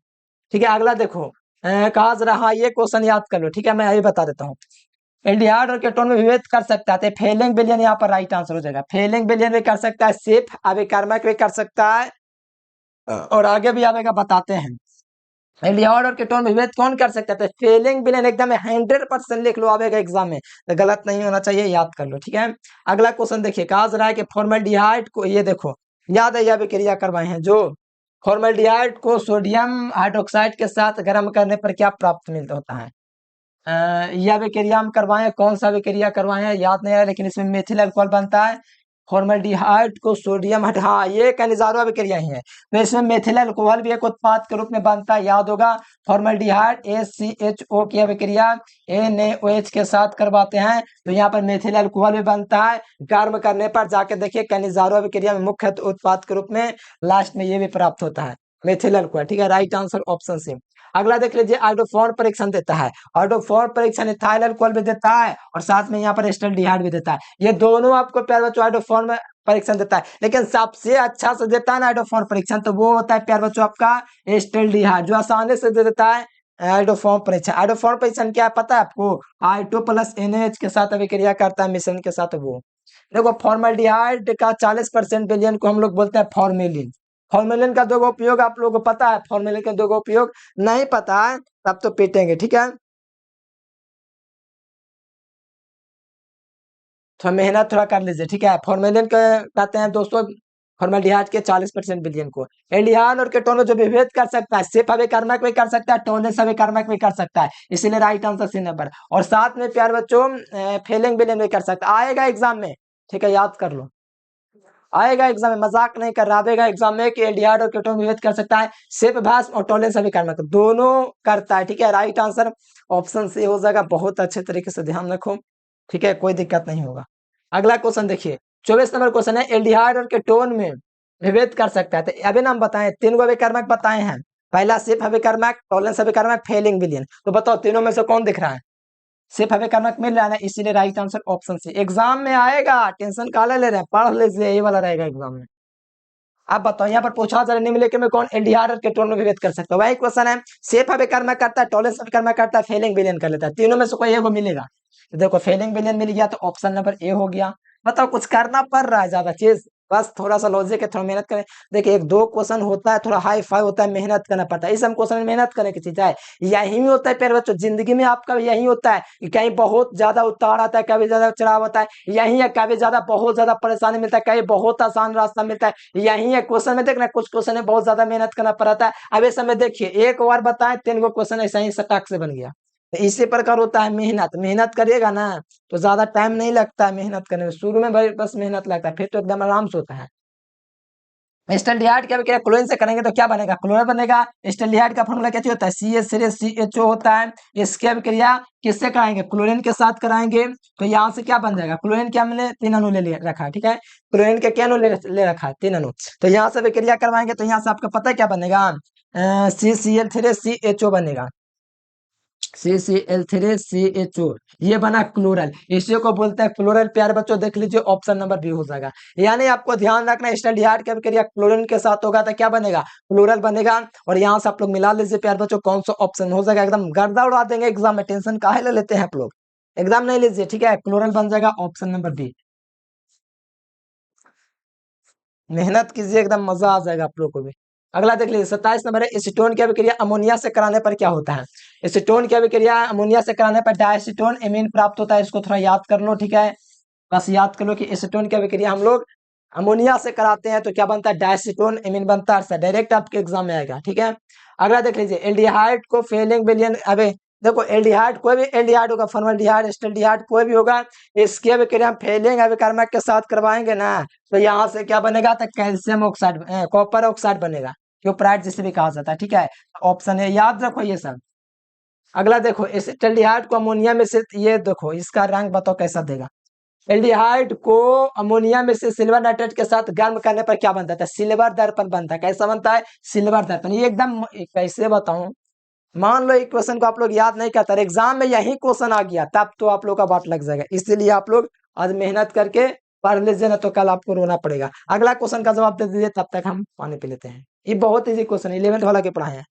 Speaker 1: ठीक है। अगला देखो, कहा जा रहा, ये क्वेश्चन याद कर लो, ठीक है, मैं यही बता देता हूँ। एल्डिहाइड और कीटोन में विभेद कर सकता है, फेलिंग विलयन यहाँ पर राइट आंसर हो जाएगा। फेलिंग विलयन भी कर सकता है, सेफ अभिकर्मक भी कर सकता है, और आगे भी आएगा, बताते हैं। एल्डिहाइड और कीटोन में विभेद कौन कर सकता है? फेलिंग विलयन एकदम 100% लिख लो, आएगा एग्जाम में, तो गलत नहीं होना चाहिए, याद कर लो, ठीक है। अगला क्वेश्चन देखिए, कहा जा रहा है कि फॉर्मल्डिहाइड को, ये देखो याद है, यह भी क्रिया करवाए हैं जो, फॉर्मल्डिहाइड को सोडियम हाइड्रोक्साइड के साथ गर्म करने पर क्या प्राप्त मिलता होता है? यह विक्रिया हम करवाए, कौन सा विक्रिया करवाए हैं याद नहीं आ रहा, लेकिन इसमें मेथिल अल्कोहल बनता है। फॉर्मल्डिहाइड को सोडियम हाँ, ये कनिजारो विक्रिया ही है, तो इसमें मेथिल अल्कोहल भी एक उत्पाद के रूप में बनता है, याद होगा। फॉर्मल्डिहाइड ACHO की विक्रिया NaOH के साथ करवाते हैं, तो यहाँ पर मेथिल अल्कोहल भी बनता है। गर्म करने पर जाके देखिए कनिजारो विक्रिया में मुख्य उत्पाद के रूप में लास्ट में ये भी प्राप्त होता है, मेथिल अल्कोहल, ठीक है। Right answer option C. अगला देख लीजिए, आइडोफोर परीक्षण देता है, आइडोफोर परीक्षण इथाइल अल्कोहल भी देता है, और साथ में यहाँ पर एस्टल्डिहाइड भी देता है। ये दोनों आपको प्यार बच्चों आइडोफोर में परीक्षण देता है, लेकिन सबसे अच्छा से देता है ना आइडोफोर परीक्षण, तो वो होता है प्यार बच्चों आपका एस्टल्डिहाइड, जो आसानी से दे देता है आइडोफोर परीक्षण। आइडोफोर परीक्षण क्या है पता है आपको? I2 प्लस NaH के साथ अभिक्रिया करता है मिश्रण के साथ। वो देखो, फॉर्मल्डिहाइड का 40% विलयन को हम लोग बोलते हैं फॉर्मेलिन। फॉर्मेलिन का दो उपयोग आप लोगों को पता है? फॉर्मेलिन का दो उपयोग नहीं पता है तब तो पीटेंगे, ठीक है। थोड़ा मेहनत थोड़ा कर लीजिए, ठीक है। फॉर्मेलिन के कहते हैं दोस्तों फॉर्मल्डिहाइड के 40% विलयन को। एल्डिहाइड और कीटोन जो विभेद कर सकता है, सिर्फ अभिकर्मक भी कर सकता है, टोलेंस अभिकर्मक भी कर सकता है, इसीलिए राइट आंसर सी नंबर। और साथ में प्यार बच्चों फेलिंग विलयन भी कर सकता है, आएगा एग्जाम में, ठीक है, याद कर लो, आएगा एग्जाम में, मजाक नहीं कर रहा, आएगा एग्जाम में कि एल्डिहाइड और कीटोन विभेद कर सकता है, सिर्फ भस्म और टोलेंस अभिकर्मक दोनों करता है, ठीक है। राइट आंसर ऑप्शन सी हो जाएगा। बहुत अच्छे तरीके से ध्यान रखो, ठीक है, कोई दिक्कत नहीं होगा। अगला क्वेश्चन देखिए, 24 नंबर क्वेश्चन है, एल्डिहाइड और कीटोन में विभेद कर सकता है, तो अभी नाम बताएं, तीन गो अभिकर्मक बताए हैं, पहला सिर्फ अभिकर्मक, टोलेंस अभिकर्मक, फेलिंग विलयन, तो बताओ तीनों में से कौन दिख रहा है? सिर्फ अभिकर्मक मिल रहा है ना, इसीलिए right answer option C. Exam में आएगा, टेंशन काला ले रहे हैं, पढ़ लीजिए, ये वाला रहेगा एग्जाम में। आप बताओ, यहाँ पर पूछा जा रहा है निम्नलिखित में कौन एल्डिहाइड और कीटोन में विभेद कर सकता है? वही क्वेश्चन है, सिर्फ अभिकर्मक करता है, टोलेंस अभिकर्मक करता है, फेलिंग विलयन कर लेता है, तीनों में से कोई एगो मिलेगा। तो देखो फेलिंग विलयन मिल गया, तो ऑप्शन नंबर ए हो गया। बताओ, कुछ करना पड़ रहा है ज्यादा चीज? बस थोड़ा सा लॉजिक है, थोड़ा मेहनत करें। देखिए एक दो क्वेश्चन होता है थोड़ा हाई फाई होता है, मेहनत करना पड़ता है, इस हम क्वेश्चन में मेहनत करने की चीज है। यही होता है प्यारे बच्चों, जिंदगी में आपका यही होता है कि कहीं बहुत ज्यादा उतार आता है, कभी ज्यादा चढ़ाव होता है, यही है कभी ज्यादा बहुत ज्यादा परेशानी मिलता है, कहीं बहुत आसान रास्ता मिलता है, यही है क्वेश्चन में देखना कुछ क्वेश्चन में बहुत ज्यादा मेहनत करना पड़ता है। अब इस समय देखिए एक बार बताए 3 गो क्वेश्चन ऐसा ही सटाक से बन गया। तो इसी प्रकार होता है मेहनत, मेहनत करिएगा ना तो ज्यादा टाइम नहीं लगता है मेहनत करने में, शुरू में भाई बस मेहनत लगता है, फिर तो एकदम आराम से होता है। स्टैल्डिहाइड क्या क्या क्लोरीन से करेंगे तो क्या बनेगा, क्लोरीन बनेगा। स्टैल्डिहाइड का फॉर्मूला क्या होता है, CH3CHO होता है। इसकी अभिक्रिया किससे कराएंगे, क्लोरीन के साथ कराएंगे। तो यहाँ से क्या बन जाएगा, क्लोरीन क्या हमने 3 अणु ले रखा है, ठीक है, क्लोरीन के क्या अणु ले रखा है, 3 अणु। तो यहाँ से अभिक्रिया करवाएंगे तो यहाँ से आपका पता है क्या बनेगा, CCl3CHO बनेगा, CCl3CHO, ये बना क्लोरल, इसी को बोलते हैं क्लोरल। प्यारे बच्चों देख लीजिए ऑप्शन नंबर बी हो जाएगा। यानी आपको ध्यान रखना स्टैल्डिहाइड की अभिक्रिया क्लोरीन के साथ होगा तो क्या बनेगा, क्लोरल बनेगा। और यहाँ से आप लोग मिला लीजिए प्यारे बच्चों कौन सा ऑप्शन हो जाएगा, एकदम गर्दा उड़ा देंगे एग्जाम में, टेंशन काहे ले लेते हैं आप लोग, एग्जाम नहीं लीजिए, ठीक है, क्लोरल बन जाएगा ऑप्शन नंबर बी। मेहनत कीजिए एकदम मजा आ जाएगा आप लोग को भी। अगला देख लीजिए 27 नंबर है, एसीटोन की अभिक्रिया अमोनिया से कराने पर क्या होता है। एसीटोन की अभिक्रिया अमोनिया से कराने पर डायसीटोन एमीन प्राप्त होता है, इसको थोड़ा याद कर लो, ठीक है, बस याद कर लो कि एसीटोन की अभिक्रिया हम लोग अमोनिया से कराते हैं तो क्या बनता है, डायसीटोन एमीन बनता है, डायरेक्ट आपके एग्जाम में आएगा, ठीक है। अगला देख लीजिए एल्डिहाइड को फेलिंग विलियन, अबे देखो एल्डिहाइड कोई भी एल्डिहाइड होगा, फॉर्मल्डिहाइड एस्टल्डिहाइड कोई भी होगा, इसकी अभिक्रिया हम फेलिंग अभिकर्मक के साथ करवाएंगे ना तो यहाँ से क्या बनेगा, तो कैल्शियम ऑक्साइड, कॉपर ऑक्साइड बनेगा, क्योपराइट जिसे भी कहा जाता है, ठीक है। ऑप्शन है, याद रखो ये सब। अगला देखो एल्डिहाइड को अमोनिया में से, ये देखो इसका रंग बताओ कैसा देगा। एल्डिहाइड को अमोनिया में से सिल्वर नाइट्रेट के साथ गर्म करने पर क्या बनता है, सिल्वर दर्पण बनता है। कैसा बनता है, सिल्वर दर्पण। ये एकदम कैसे बताऊं, मान लो एक क्वेश्चन को आप लोग याद नहीं करता, एग्जाम में यही क्वेश्चन आ गया तब तो आप लोग का बाट लग जाएगा, इसीलिए आप लोग आज मेहनत करके पढ़ लीजिए ना तो कल आपको रोना पड़ेगा। अगला क्वेश्चन का जवाब दे दीजिए तब तक हम पानी पी लेते हैं। ये बहुत इजी क्वेश्चन 11th वाला के पढ़ाए हैं।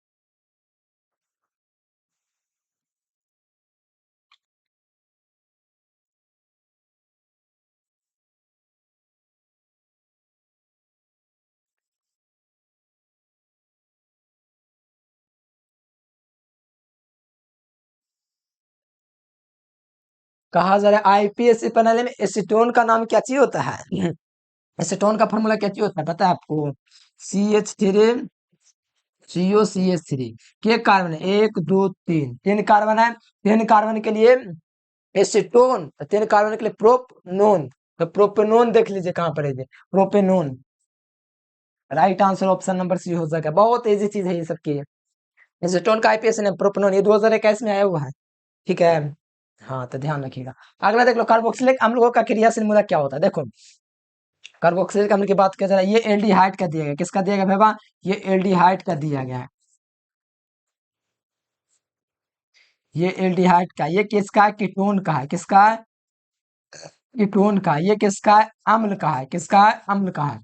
Speaker 1: कहा जा रहा है आईपीएससी प्रणाली में एसीटोन का नाम क्या चीज होता है, एसीटोन का फॉर्मूला क्या चीज होता है पता है आपको, CH3COCH3 के कार्बन है, 1 2 3 कार्बन है, 3 कार्बन के लिए एसीटोन, 3 कार्बन के लिए प्रोपनोन, तो प्रोपेनोन देख लीजिए कहाँ पर है, propanone, right answer option number C हो जाएगा। बहुत इजी चीज है ये सब की, एसीटोन का आईपीएस ने प्रोपेनोन, ये 2021 में आया हुआ है, ठीक है। हाँ तो ध्यान रखिएगा। अगला देख लो कार्बोक्सिलिक अम्लों का क्रियाशील मूलक क्या होता है, देखो कार्बोक्सिलिक अम्ल की बात किया जा रहा है, ये एल्डिहाइड का दिया गया, किसका दिया गया भाई, ये एल्डिहाइड का दिया गया है, ये एल्डिहाइड का, ये किसका है, कीटोन का है, किसका है, कीटोन का, ये किसका है, अम्ल का है, किसका है, अम्ल का है,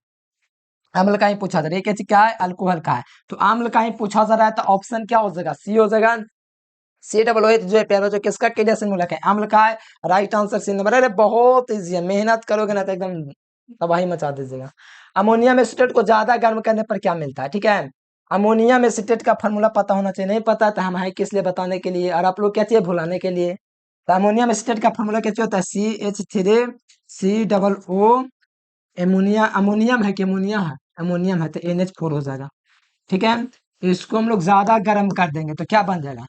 Speaker 1: अम्ल का ही पूछा जा रहा है, ये क्या है, अल्कोहल का है, तो अम्ल का ही पूछा जा रहा है तो ऑप्शन क्या हो जाएगा, सी हो जाएगा। COOH जो है प्यारा जो किसका क्रियाशील मूलक है, अम्ल का है, राइट आंसर सी नंबर। अरे बहुत इजी है, मेहनत करोगे ना तो एकदम तबाही मचा दीजिएगा। अमोनियम एसिटेट को ज्यादा गर्म करने पर क्या मिलता है, ठीक है, अमोनियम एसिटेट का फॉर्मूला पता होना चाहिए, नहीं पता तो हम है किस लिए बताने के लिए, और आप लोग क्या चाहिए भुलाने के लिए। तो अमोनियम एसिटेट का फॉर्मूला क्या होता है, CH3COO, एमोनिया, अमोनियम है कि अमोनिया है, अमोनियम है तो NH4 हो जाएगा, ठीक है। तो इसको हम लोग ज्यादा गर्म कर देंगे तो क्या बन जाएगा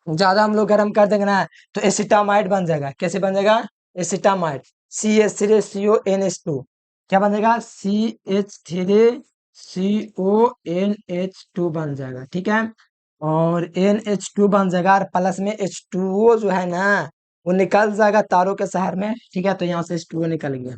Speaker 1: ज्यादा हम लोग गर्म कर देंगे ना तो एसिटामाइड बन जाएगा, कैसे बन जाएगा, एसिटामाइड, CH3CONH2, क्या बन जाएगा, CH3CONH2 बन जाएगा, ठीक है। और NH2 बन जाएगा और प्लस में H2O जो है ना वो निकल जाएगा तारों के शहर में, ठीक है, तो यहाँ से H2O निकल गया।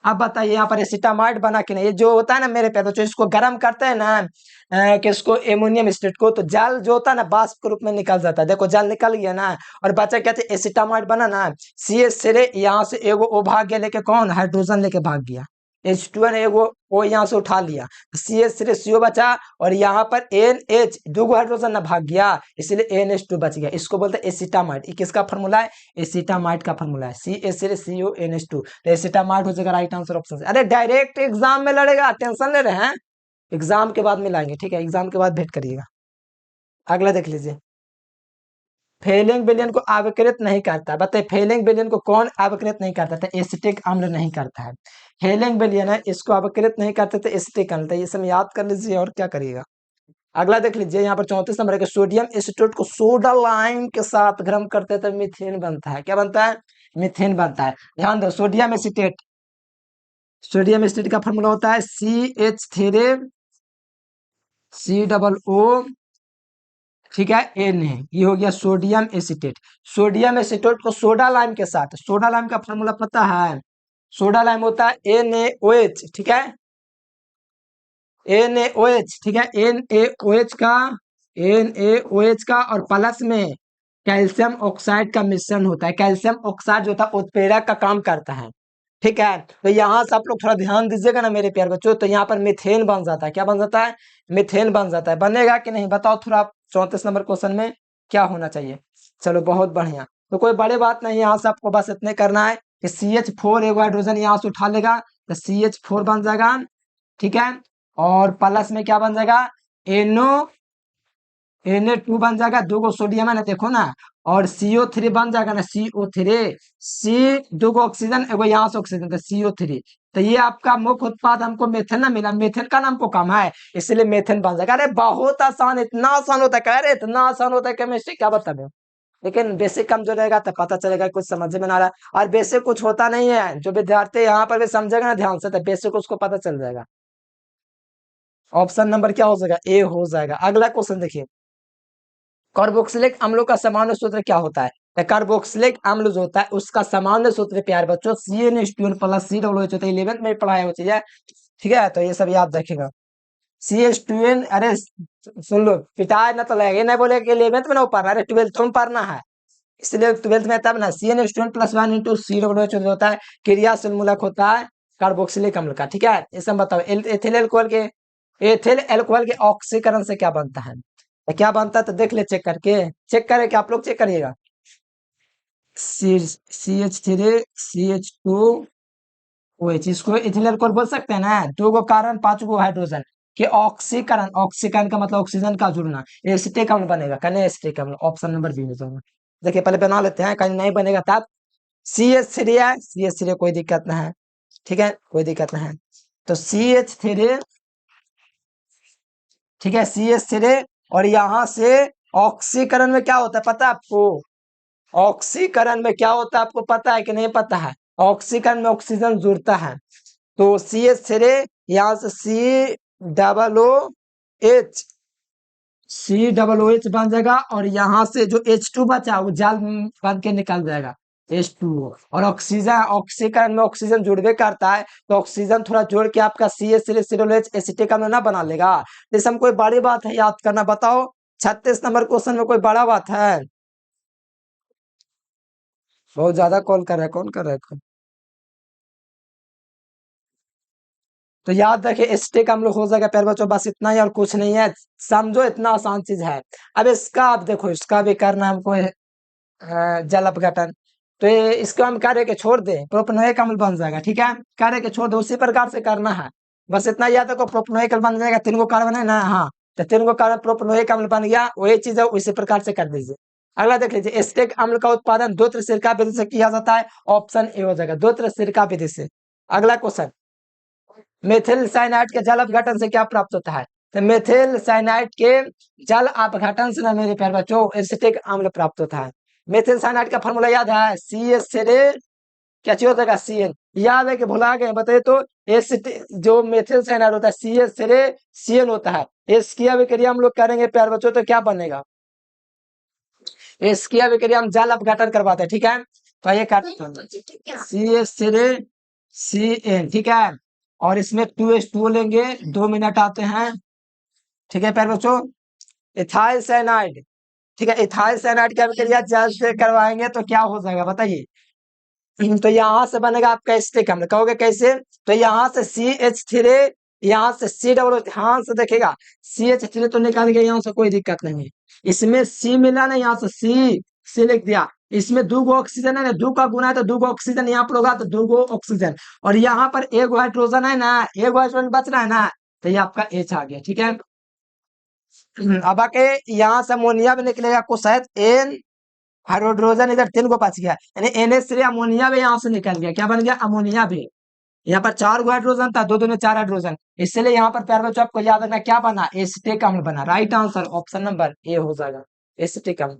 Speaker 1: अब बताइए यहाँ पर एसिटामाइड बना कि नहीं, ये जो होता है ना मेरे पे तो जो इसको गर्म करते हैं ना कि इसको एमोनियम स्टेट को, तो जल जो होता है ना वाष्प के रूप में निकल जाता है, देखो जल निकल गया ना और बचा कहते एसिटामाइड बना ना, CH से यहाँ से एगो ओ भाग गया लेके, कौन हाइड्रोजन लेके भाग गया, H2 है वो यहाँ से उठा लिया, CH3CO बचा, और यहाँ पर NH दो हाइड्रोजन ना भाग गया, इसलिए NH2 बच गया। इसको बोलते हैं एसिटामाइड। ये किसका फॉर्मूला है? एसिटामाइड का फॉर्मूला है, CH3CO NH2। तो एसिटामाइड हो जाएगा राइट आंसर ऑप्शन से। अरे डायरेक्ट एग्जाम में लड़ेगा, टेंशन ले रहे हैं, एग्जाम के बाद मिलाएंगे, ठीक है, एग्जाम के बाद भेंट करिएगा। अगला देख लीजिए, फेलिंग विलयन को अवकृत नहीं करता। बताइए फेलिंग विलयन को कौन अवकृत नहीं करता था? एसिटिक अम्ल नहीं करता है। फेलिंग विलयन है, इसको अवकृत नहीं करते थे एसिटिक अम्ल। ये सब याद कर लीजिए और क्या करिएगा। अगला देख लीजिए, यहाँ पर 34 नंबर है, सोडियम एसीटेट को सोडा लाइम के साथ गर्म करते तो मीथेन बनता है। क्या बनता है? मीथेन बनता है। ध्यान दो, सोडियम एसीटेट, सोडियम एसीटेट का फॉर्मूला होता है CH3 COO, ठीक है, एन है, ये हो गया सोडियम एसीटेट। सोडियम एसीटेट को सोडा लाइम के साथ, सोडा लाइम का फॉर्मूला पता है? सोडा लाइम होता है NaOH, ठीक है, NaOH, ठीक है, NaOH का और प्लस में कैल्शियम ऑक्साइड का मिश्रण होता है। कैल्शियम ऑक्साइड जो होता है उत्प्रेरक का काम करता है, ठीक है। तो यहाँ से आप लोग थोड़ा ध्यान दीजिएगा ना मेरे प्यारे बच्चों, तो यहाँ पर मीथेन बन जाता है। क्या बन जाता है? मीथेन बन जाता है। बनेगा कि नहीं बताओ थोड़ा, 34 नंबर क्वेश्चन में क्या होना चाहिए? चलो बहुत बढ़िया, तो कोई बड़ी बात नहीं, यहाँ से आपको बस इतने करना है कि CH4 एक हाइड्रोजन यहाँ से उठा लेगा तो CH4 बन जाएगा, ठीक है, और प्लस में क्या बन जाएगा? Na2 बन जाएगा, दो गो सोडियम है ना, देखो ना, और CO3 बन जाएगा ना, CO3, C दो गो ऑक्सीजन, एगो यहाँ से ऑक्सीजन, तो CO3। तो ये आपका मुख्य उत्पाद हमको मेथेन ना मिला, मेथेन का नाम को कम है, इसलिए मेथेन बन जाएगा। अरे बहुत आसान, इतना आसान होता है, कह रहे इतना आसान होता है केमिस्ट्री, क्या बता दो। लेकिन बेसिक कम जो रहेगा तो पता चलेगा कुछ समझ में ना रहा, और बेसिक कुछ होता नहीं है, जो विद्यार्थी यहाँ पर भी समझेगा ना ध्यान से, तो बेसिक उसको पता चल जाएगा। ऑप्शन नंबर क्या हो जाएगा? ए हो जाएगा। अगला क्वेश्चन देखिए, कार्बोक्सिलिक अम्लों का सामान्य सूत्र क्या होता है? तो कार्बोक्सिलिक अम्ल जो होता है उसका सामान्य सूत्र प्यार बच्चों CnH2n प्लस COOH होता है। 11th में पढ़ाया हुआ चीज है, ठीक है, तो ये सब याद रखेगा। CH2n, अरे सुन लो, पिटाए ना तो लगे ना बोले कि 11th में ना पढ़ना, अरे 12th में पढ़ना है, इसलिए 12th में तब ना CnH2n प्लस 1 इंटू COOH होता है, क्रियाशील मूलक होता है कार्बोक्सिलिक अम्ल का, ठीक है। इसे बताओ, एथिल एल्कोहल के ऑक्सीकरण से क्या बनता है? तो क्या बनता है तो देख ले, चेक करके, चेक करें क्या आप लोग, चेक करिएगा। CH3 CH2OH, इसको इथिल एल्कोहल बोल सकते हैं ना, दो गो कार्बन 5 गो हाइड्रोजन के ऑक्सीकरण, ऑक्सीकरण का मतलब ऑक्सीजन का जुड़ना, एसिटिक अम्ल बनेगा, कने एसिटिक अम्ल, ऑप्शन नंबर बी हो जाएगा। देखिए पहले बना लेते हैं, कहीं नहीं बनेगा तब CH3 है, CH3 कोई दिक्कत नहीं है, ठीक है, कोई दिक्कत नहीं है। तो CH3, ठीक है, CH3, और यहां से ऑक्सीकरण में क्या होता है पता है आपको? ऑक्सीकरण में क्या होता है आपको पता है कि नहीं पता है? ऑक्सीकरण में ऑक्सीजन जुड़ता है, तो CH3 यहां से COOH बन जाएगा, और यहाँ से जो H2 बचा वो जल बन के निकल जाएगा, H2O। और ऑक्सीजन, ऑक्सीकरण में ऑक्सीजन जुड़वे करता है, तो ऑक्सीजन थोड़ा जोड़ के आपका CH3COOH एसिटिक अम्ल ना बना लेगा। जैसे हम कोई बड़ी बात है याद करना, बताओ 36 नंबर क्वेश्चन में कोई बड़ा बात है? बहुत ज्यादा कॉल कर रहा है, कौन कर रहा है? तो याद रखिए एसिटिक अम्ल हो जाएगा प्यारे बच्चों, बस इतना ही और कुछ नहीं है, समझो इतना आसान चीज है। अब इसका आप देखो, इसका भी करना हमको जल अपघटन, तो ये इसको हम कार्य के छोड़ दे, प्रोपनोइक अम्ल बन जाएगा, ठीक है, कार्य के छोड़ दे, उसी प्रकार से करना है। बस इतना याद रखो, प्रोपनोइक अम्ल बन जाएगा, 3 गो कार्बन है ना, हाँ, तो 3 गो कार्बन प्रोपनोइक अम्ल बन गया, वही चीज है, उसी प्रकार से कर दीजिए। अगला देख लीजिए, एसिटिक अम्ल का उत्पादन दो त्रिस्रिका विधि से किया जाता है, ऑप्शन ए हो जाएगा, दो त्रिस्रिका विधि से। अगला क्वेश्चन, मेथिल साइनाइड के जल अपघटन से क्या प्राप्त होता है? तो मेथिल साइनाइड के जल अपघटन से ना मेरे प्यारे बच्चों एसिटिक अम्ल प्राप्त होता है। मेथिल साइनाइड का फॉर्मूला याद है? CH3 क्या चाहिए होता है? CN, याद है कि भुला गए? बताइए तो, एसिटिक जो मेथिल साइनाइड होता है CH3 CN होता है, इसकी अभिक्रिया हम लोग करेंगे प्यारे बच्चों तो क्या बनेगा? इसकी अभिक्रिया हम जल अपघटन करवाते हैं, ठीक है, तो ये CH3 CN, ठीक है, और इसमें 2H2 लेंगे, 2 मिनट आते हैं, ठीक है प्यारे बच्चों। इथाइल साइनाइड, ठीक है, इथाइल साइनाइड की अभिक्रिया जल से करवाएंगे तो क्या हो जाएगा बताइए? तो यहाँ से बनेगा आपका एसिटिक अम्ल। कहोगे कैसे? तो यहाँ से CH3, यहाँ से C ध्यान से देखेगा, CH3 तो निकाल गया, यहाँ से कोई दिक्कत नहीं है। इसमें C मिला ना, यहाँ से C लिख दिया। इसमें दो गो ऑक्सीजन है ना, दो का गुना है तो दो गो ऑक्सीजन यहाँ पर होगा, तो दो गो ऑक्सीजन। और यहाँ पर एक हाइड्रोजन है ना, एक हाइड्रोजन बच रहा है ना, तो ये आपका H आ गया। ठीक है, अब आके यहाँ से अमोनिया भी निकलेगा आपको शायद N, हाइड्रोजन इधर 3 को बच गया, यानी NH3 अमोनिया भी यहाँ से निकल गया। क्या बन गया? अमोनिया भी। यहाँ पर 4 गो हाइड्रोजन था, दो दो में 4 हाइड्रोजन, इसलिए यहाँ पर प्यारे बच्चों आपको याद रखना क्या बना? एसिटिक अम्ल बना। Right answer option number A हो जाएगा, एसिटिक अम्ल।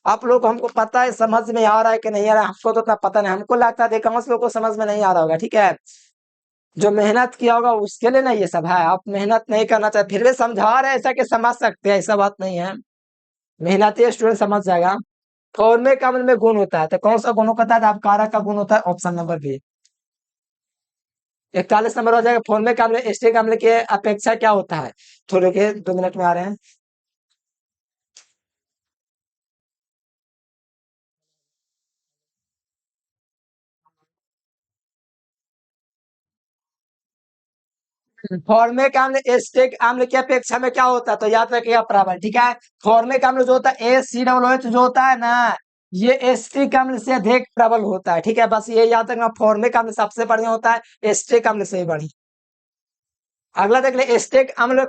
Speaker 1: आप लोग को हमको पता है समझ में आ रहा है कि नहीं आ रहा है, हमको तो इतना पता नहीं, हमको लगता है अधिकांश लोगों को समझ में नहीं आ रहा होगा। ठीक है, जो मेहनत किया होगा उसके लिए ना ये सब है, आप मेहनत नहीं करना चाहते फिर भी समझा रहे हैं ऐसा कि समझ सकते हैं, ऐसा बात नहीं है। मेहनती स्टूडेंट समझ जाएगा। फॉर्मिक अम्ल में गुण होता है, तो कौन सा गुण होता है? आप कारक का गुण होता है, ऑप्शन नंबर बी। 41 नंबर हो जाएगा। फॉर्मिक अम्ल एसिटिक अम्ल के अपेक्षा क्या होता है? थोड़े के 2 मिनट में आ रहे हैं। फॉर्मिक अम्ल एसिटिक अम्ल की अपेक्षा में क्या होता है? तो याद रखिएगा प्रबल। ठीक है, फॉर्मिक अम्ल जो होता है ACOH जो होता है ना, ये एसिटिक अम्ल से अधिक प्रबल होता है। ठीक है, बस ये याद रखना, फॉर्मिक अम्ल सबसे बढ़िया होता है, एसिटिक अम्ल से ही बढ़िया। अगला देख ले, एसिटिक अम्ल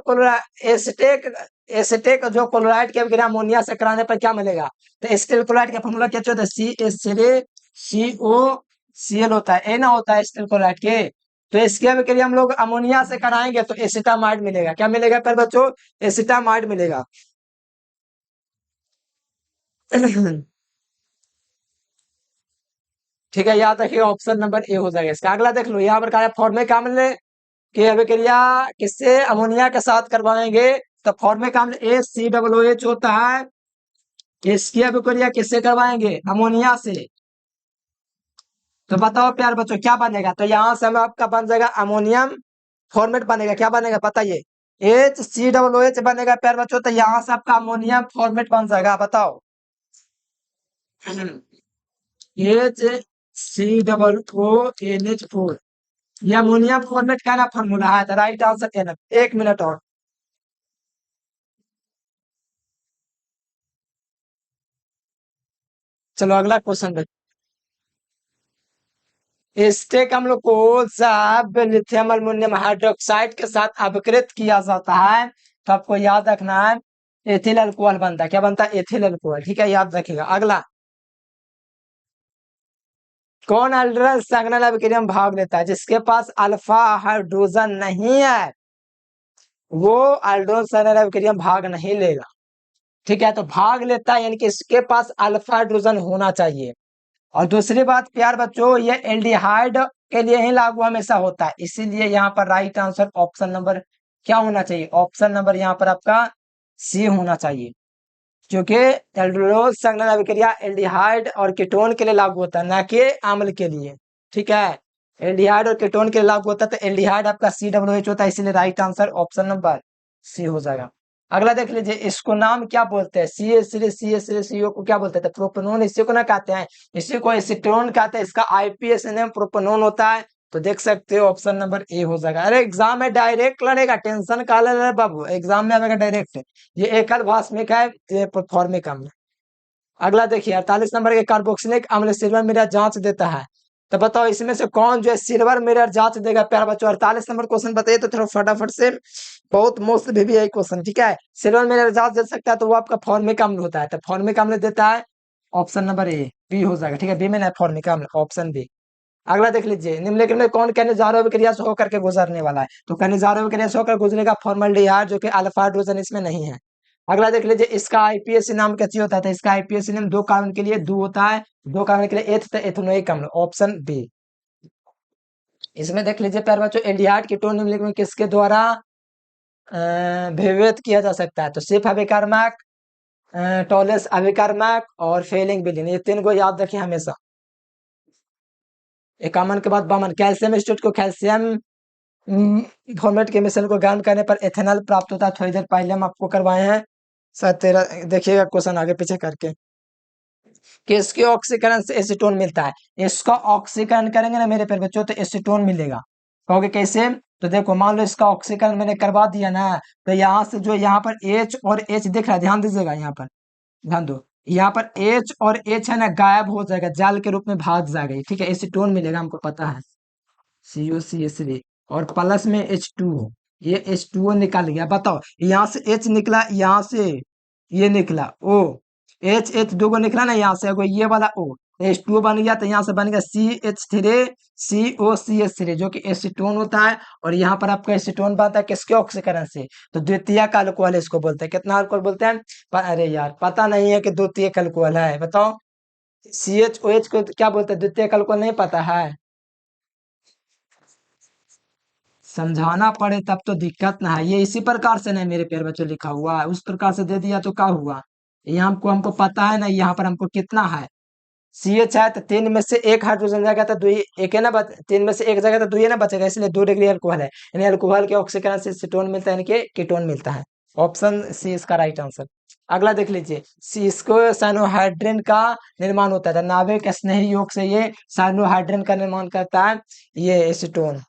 Speaker 1: एसिटिक एसिटिक जो क्लोराइड की अभिक्रिया अमोनिया से कराने पर क्या मिलेगा? तो एसिटिल क्लोराइड का फॉर्मूला क्या होता है? CH3COCl होता है, ए ना होता है एसिटिल क्लोराइड के। तो इसकी अभिक्रिया हम लोग अमोनिया से कराएंगे तो एसिटामाइड मिलेगा। क्या मिलेगा पर बच्चों? एसिटामाइड मिलेगा। ठीक है, याद रखिएगा ऑप्शन नंबर ए हो जाएगा इसका। अगला देख लो, यहाँ पर कहा है फॉर्मिक अम्ल की अभिक्रिया किससे? अमोनिया के साथ करवाएंगे, तो फॉर्मिक अम्ल ACOH होता है, इसकी अभिक्रिया किससे करवाएंगे? अमोनिया से। तो बताओ प्यार बच्चों क्या बनेगा? तो यहाँ से हमें आपका बन जाएगा अमोनियम फॉर्मेट बनेगा। क्या बनेगा बताइए? HCOH बनेगा प्यार बच्चों, तो यहाँ से आपका अमोनियम फॉर्मेट बन जाएगा। बताओ HCOONH4, ये अमोनियम फॉर्मेट का ना फॉर्मूला है। Right answer N. 1 मिनट और। चलो अगला क्वेश्चन। एसिटिक अम्ल को जब लिथियम अल्युमिनियम हाइड्रोक्साइड के साथ अपकृत किया जाता है तो आपको याद रखना है एथिल अल्कोहल बनता है। क्या बनता है? Ethyl alcohol. ठीक है, याद रखिएगा। अगला, कौन हाइड्रोजन संघनन अभिक्रिया में भाग लेता है? जिसके पास अल्फा हाइड्रोजन नहीं है वो हाइड्रोजन संघनन अभिक्रिया में भाग नहीं लेगा। ठीक है, तो भाग लेता है यानी कि इसके पास अल्फा हाइड्रोजन होना चाहिए। और दूसरी बात प्यार बच्चों, ये एल्डिहाइड के लिए ही लागू हमेशा होता है, इसीलिए यहाँ पर राइट आंसर ऑप्शन नंबर क्या होना चाहिए? ऑप्शन नंबर यहाँ पर आपका सी होना चाहिए, क्योंकि एल्डोज संघनन अभिक्रिया एल्डिहाइड और कीटोन के लिए लागू होता है, ना कि अम्ल के लिए। ठीक है, एल्डिहाइड और कीटोन के लिए लागू होता है, तो एल्डिहाइड आपका COOH होता है, इसीलिए right answer option number C हो जाएगा। अगला देख लीजिए, इसको नाम क्या बोलते हैं? CH3CH3CO को क्या बोलते हैं? प्रोपेनोन इसी को ना कहते हैं, इसी को एसीटोन कहते हैं, इसका IPS नेम प्रोपेनोन होता है। तो देख सकते हो ऑप्शन नंबर ए हो जाएगा। अरे एग्जाम में डायरेक्ट लड़ेगा, टेंशन का ले रहे बाबू, एग्जाम में आएगा डायरेक्ट। ये एकल भास्मिक है, ये फॉर्मिक अम्ल। अगला देखिए, 48 नंबर के कार्बोक्सिलिक अम्ल सिल्वर मिरर जांच देता है। तो बताओ इसमें से कौन जो है सिल्वर मिरर जांच देगा? प्यार बच्चों 48 नंबर क्वेश्चन बताइए तो थोड़ा फटाफट से, बहुत मोस्ट भी है क्वेश्चन। ठीक है, सिल्वर मिरर जांच दे सकता है तो वो आपका फॉर्मिक अम्ल होता है, तो फॉर्मिक अम्ल देता है ऑप्शन नंबर ए, बी हो जाएगा। ठीक है, बी में ना फॉर्मिक अम्ल, ऑप्शन बी। अगला देख लीजिए, निम्नलिखित में कौन खनिजारों अभिक्रिया से होकर के गुजरने वाला है? तो खनिजारों अभिक्रिया से होकर गुजरेगा फॉर्मल्डिहाइड, जो कि अल्फा हाइड्रोजन इसमें नहीं है। अगला देख लीजिए, इसका आईपीएसी नाम कैसे होता है? इसका आईपीएसी नाम दो कार्बन के लिए दो होता है, दो कार्बन के लिए एथ एथनोइक अम्ल, ऑप्शन बी। इसमें देख लीजिए प्यारे बच्चों, एल्डिहाइड कीटोन निम्नलिखित में किसके द्वारा विभेद किया जा सकता है? तो सिर्फ अभिकर्मक, टॉलेस अभिकर्मक और फेलिंग विलीन, ये तीन को याद रखें हमेशा। एकामन के बाद बामन, कैल्शियम स्टेट को कैल्शियम फॉर्मेट के मिश्रण को गर्म करने पर एथेनॉल प्राप्त होता है। थोड़ी देर पहले हम आपको करवाए हैं, शायद तेरा देखिएगा क्वेश्चन आगे पीछे करके। किसके ऑक्सीकरण से एसीटोन मिलता है? इसका ऑक्सीकरण करेंगे ना मेरे प्यारे बच्चों तो एसीटोन मिलेगा। कहोगे कैसे? तो देखो मान लो इसका ऑक्सीकरण मैंने करवा दिया ना, तो यहाँ से जो यहाँ पर H और H दिख रहा है, ध्यान दीजिएगा यहाँ पर, ध्यान दो, यहाँ पर H और H है ना गायब हो जाएगा, जाल के रूप में भाग जाएगा ये, ठीक है, एसीटोन मिलेगा, हमको पता है। COCH3 और प्लस में H2O, ये H2O निकाल गया। बताओ यहाँ से H निकला, यहाँ से ये निकला O, H दो को निकला ना, यहाँ से अगर ये वाला O, H2O बन गया, तो यहाँ से बन गया CH3 COCH3 जो कि एसीटोन होता है। और यहाँ पर आपका एसीटोन बनता है किसके ऑक्सीकरण से? तो द्वितीयक अल्कोहल इसको बोलते हैं। कितना अल्कोहल बोलते हैं? अरे यार पता नहीं है कि द्वितीयक अल्कोहल है, बताओ। CHOH को क्या बोलते हैं? द्वितीयक अल्कोहल नहीं पता है? समझाना पड़े तब तो दिक्कत ना है, ये इसी प्रकार से नहीं मेरे प्यारे बच्चों लिखा हुआ है, उस प्रकार से दे दिया तो क्या हुआ? ये हमको हमको पता है ना, यहाँ पर हमको कितना है? CH है तो तीन में से एक हाइड्रोजन जाएगा तो दो एक है ना, तीन में से एक जगह तो दो ही ना बचेगा, इसलिए 2 डिग्री अल्कोहल है, यानी अल्कोहल के ऑक्सीकरण से कीटोन मिलता है, यानी कि कीटोन मिलता है। ऑप्शन सी इसका राइट आंसर। अगला देख लीजिए, सी इसको साइनोहाइड्रिन का निर्माण होता है, नाभिक स्नेही योग से ये साइनोहाइड्रिन का निर्माण करता है ये एसीटोन।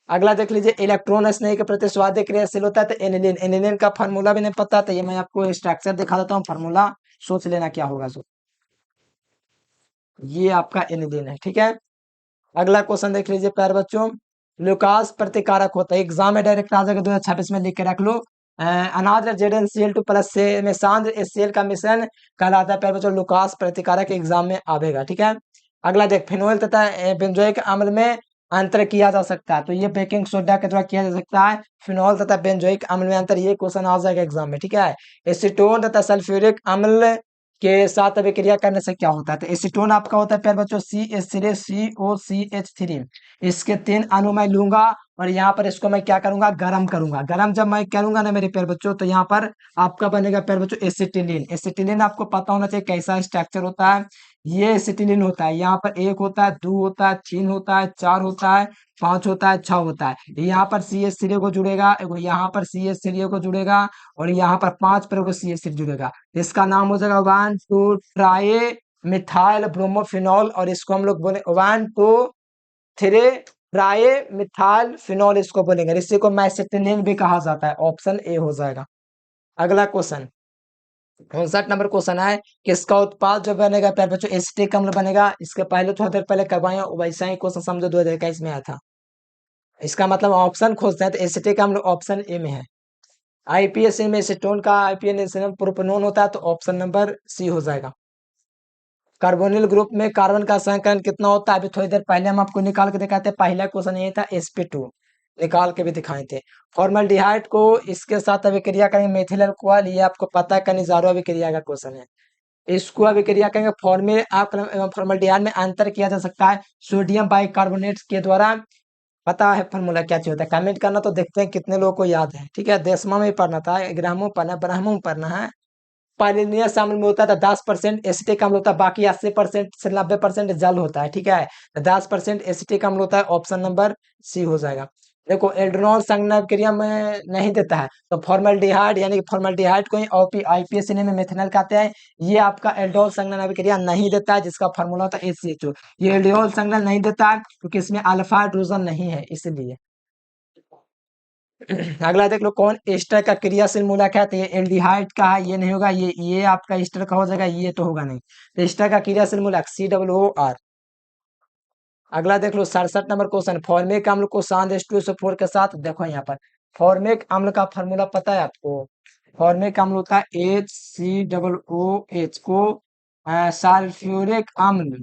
Speaker 1: अगला देख लीजिए, इलेक्ट्रॉन स्नेही के प्रति स्वाद्य क्रियाशील होता है तो एनिलीन, एनिलीन का फार्मूला भी नहीं पता, तो ये मैं आपको स्ट्रक्चर दिखा देता हूँ, फार्मूला सोच लेना क्या होगा। जो ये आपका एनिलीन है, ठीक है। अगला क्वेश्चन देख लीजिए प्यारे बच्चों, लुकास प्रतिकारक होता है, एग्जाम में डायरेक्ट आ जाएगा, 2026 में लिख के रख लो। अनाद्र ZnCl2 प्लस से में सांद्र HCl का मिश्रण कहलाता है प्यारे बच्चों लुकास प्रतिकारक, एग्जाम में आवेगा, ठीक है। अगला देख, फिनोल तथा बेंजोइक अम्ल में अंतर किया जा सकता है, तो ये बेकिंग सोडा के द्वारा किया जा सकता है, फिनोल तथा बेंजोइक अम्ल में अंतर, ये क्वेश्चन आ जाएगा एग्जाम में, ठीक है। एसीटोन तथा सल्फ्यूरिक अम्ल के साथ अभिक्रिया करने से क्या होता है? तो एसीटोन आपका होता है प्यारे बच्चों CH3 COCH3, इसके 3 अणु मैं लूंगा और यहाँ पर इसको मैं क्या करूंगा? गर्म करूंगा। गर्म जब मैं करूंगा ना मेरे प्यारे बच्चों, तो यहाँ पर आपका बनेगा प्यारे बच्चों एसिटिलीन। एसिटिलीन आपको पता होना चाहिए कैसा स्ट्रक्चर होता है, ये एसिटिलीन होता है। यहाँ पर 1 होता है, 2 होता है, 3 होता है, 4 होता है, 5 होता है, 6 होता है। यहाँ पर CH3 को जुड़ेगा, यहाँ पर CH3 को जुड़ेगा और यहाँ पर 5 पर CH3 जुड़ेगा, इसका नाम हो जाएगा 1,2 ट्राई मिथाइल ब्रोमोफिनॉल, और इसको हम लोग बोले 1,2 3 ट्राई मिथाइल फिनॉल इसको बोलेंगे, इसी को मैसेटिनिन भी कहा जाता है। ऑप्शन ए हो जाएगा। अगला क्वेश्चन 59 नंबर क्वेश्चन है, किसका उत्पाद जो बनेगा प्यारे बच्चों एसिटिक अम्ल बनेगा? इसके पहले थोड़ा देर पहले करवाया, वैसा ही क्वेश्चन समझो 2021 में आया था। इसका मतलब ऑप्शन खोजते हैं तो एसिटिक अम्ल ऑप्शन ए में है। आईपीएस में एसीटोन का आईपीएस प्रोपेनोन होता है, तो ऑप्शन नंबर सी हो जाएगा। कार्बोनिल ग्रुप में कार्बन का संकलन कितना होता है? अभी थोड़ी देर पहले हम आपको निकाल के दिखाते, पहला क्वेश्चन ये था sp2, निकाल के भी दिखाए थे। फॉर्मल्डिहाइड को इसके साथ अभिक्रिया करेंगे मेथिल अल्कोहल, ये आपको पता है कनिजारो अभिक्रिया का क्वेश्चन है। इसको अभिक्रिया करेंगे फॉर्मल्डिहाइड में अंतर किया जा सकता है सोडियम बाइकार्बोनेट के द्वारा। पता है फॉर्मूला क्या चीज होता है? कमेंट करना, तो देखते हैं कितने लोगों को याद है, ठीक है। 10वां में पढ़ना था, 11वां में पढ़ना, 12वां में पढ़ना है। पाइलिनियस अम्ल में होता है 10% एसिटिक अम्ल होता है, बाकी 80% से 90% जल होता है, ठीक है। 10% एसिटिक अम्ल होता है, ऑप्शन नंबर सी हो जाएगा। देखो एल्ड्रोनॉल संघनन अभिक्रिया में नहीं देता है, तो फॉर्मल्डिहाइड यानी कि फॉर्मल्डिहाइड को ही आईपीएस में मेथनॉल कहते हैं, ये आपका एल्डोल संघनन अभिक्रिया नहीं देता है, जिसका फॉर्मूला होता है ACHO। ये एल्डियोल संघनन नहीं देता है क्योंकि इसमें अल्फा हाइड्रोजन नहीं है, इसलिए। अगला देख लो, कौन एस्टर का क्रियाशील मूलक है? तो ये एल्डिहाइड का है, ये नहीं होगा, ये आपका एस्टर का हो जाएगा, ये तो होगा नहीं। तो एस्टर का क्रियाशील मूलक COOR। अगला देख लो 67 नंबर क्वेश्चन, फॉर्मिक अम्ल को सांद्र H2SO4 के साथ, देखो यहाँ पर फॉर्मिक अम्ल का फॉर्मूला पता है आपको? फॉर्मिक अम्ल होता है HCOOH को सल्फ्यूरिक अम्ल,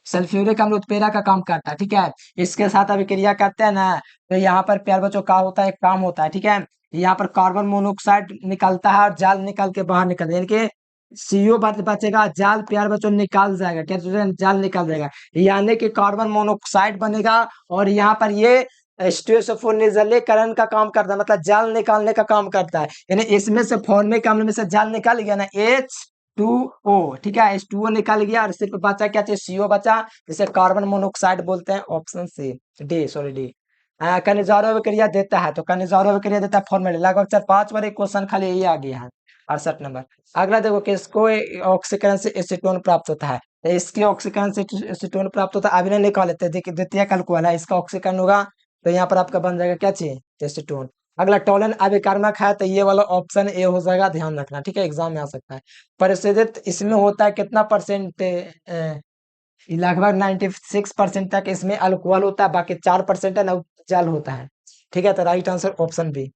Speaker 1: सल्फ्यूरिक अम्ल उत्प्रेरक का काम करता है, ठीक है। इसके साथ अभिक्रिया करते हैं ना, तो यहाँ पर प्यारे बच्चों का होता है, काम होता है, ठीक है। यहाँ पर कार्बन मोनोऑक्साइड निकलता है और जाल निकल के बाहर निकल, यानी कि CO बचेगा, जाल प्यारे बच्चों निकाल जाएगा, क्या जाल निकल जाएगा, यानी कि कार्बन मोनोऑक्साइड बनेगा। और यहाँ पर ये H2SO4 निर्जलीकरण का काम करता है, मतलब जाल निकालने का काम करता है, यानी इसमें से फॉर्मिक अम्ल में से जाल निकाल गया ना H2O, ठीक है, H2O निकाल गया और सिर्फ बचा क्या चाहिए? CO बचा, जिसे कार्बन मोनोऑक्साइड बोलते हैं, option C D, sorry D. Cannizzaro अभिक्रिया देता है, तो कनिजारो अभिक्रिया देता है फॉर्मेट, लगभग 4-5 बार एक क्वेश्चन खाली ये आ गया है। 68 नंबर। अगला देखो किसको ऑक्सीकरण से एसीटोन प्राप्त होता है, तो इसके ऑक्सीकरण से एसीटोन प्राप्त होता है, अभी नहीं निकाल लेते, देखिए द्वितीय अल्कोहल है, इसका ऑक्सीकरण होगा तो यहाँ पर आपका बन जाएगा क्या चाहिए, एसीटोन। अगला टोलन अभिकारमक है, तो ये वाला ऑप्शन ए हो जाएगा, ध्यान रखना, ठीक है, एग्जाम में आ सकता है। परिशोधित इसमें होता है कितना परसेंट, लगभग 96% तक इसमें अल्कोहल होता है, बाकी 4% है ना जल होता है, ठीक है, तो right answer option B.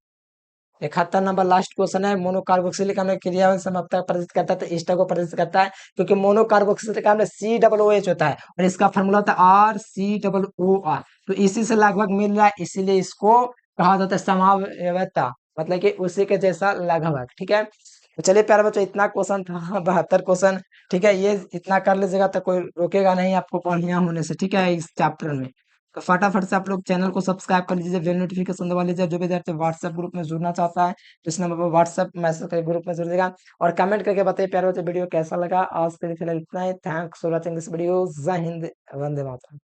Speaker 1: 71 number last question है, मोनोकार्बोक्सिलिक अम्ल क्रिया समाप्त प्रदर्शित करता है, तो ईस्टर को प्रदर्शित करता है, क्योंकि मोनोकार्बोक्सिलिक अम्ल COOH होता है और इसका फॉर्मूला होता है RCOOR, तो इसी से लगभग मिल रहा है, इसीलिए इसको कहा जाता है समावयवता, मतलब कि उसी के जैसा लगभग, ठीक है। तो चलिए प्यारे बच्चों, इतना क्वेश्चन था, 72 क्वेश्चन, ठीक है, ये इतना कर लीजिएगा तो कोई रोकेगा नहीं आपको बढ़िया होने से, ठीक है, इस चैप्टर में। तो फटाफट से आप लोग चैनल को सब्सक्राइब कर लीजिए, बेल नोटिफिकेशन दबा लीजिए, जो भी विद्यार्थी व्हाट्सएप ग्रुप में जुड़ना चाहता है तो इस नंबर पर व्हाट्सएप मैसेज के ग्रुप में जुड़ जाएगा, और कमेंट करके बताइए प्यारे बच्चे वीडियो कैसा लगा। आज के लिए फिलहाल इतना ही, thanks for watching this video. जय हिंद, वंदे मातरम।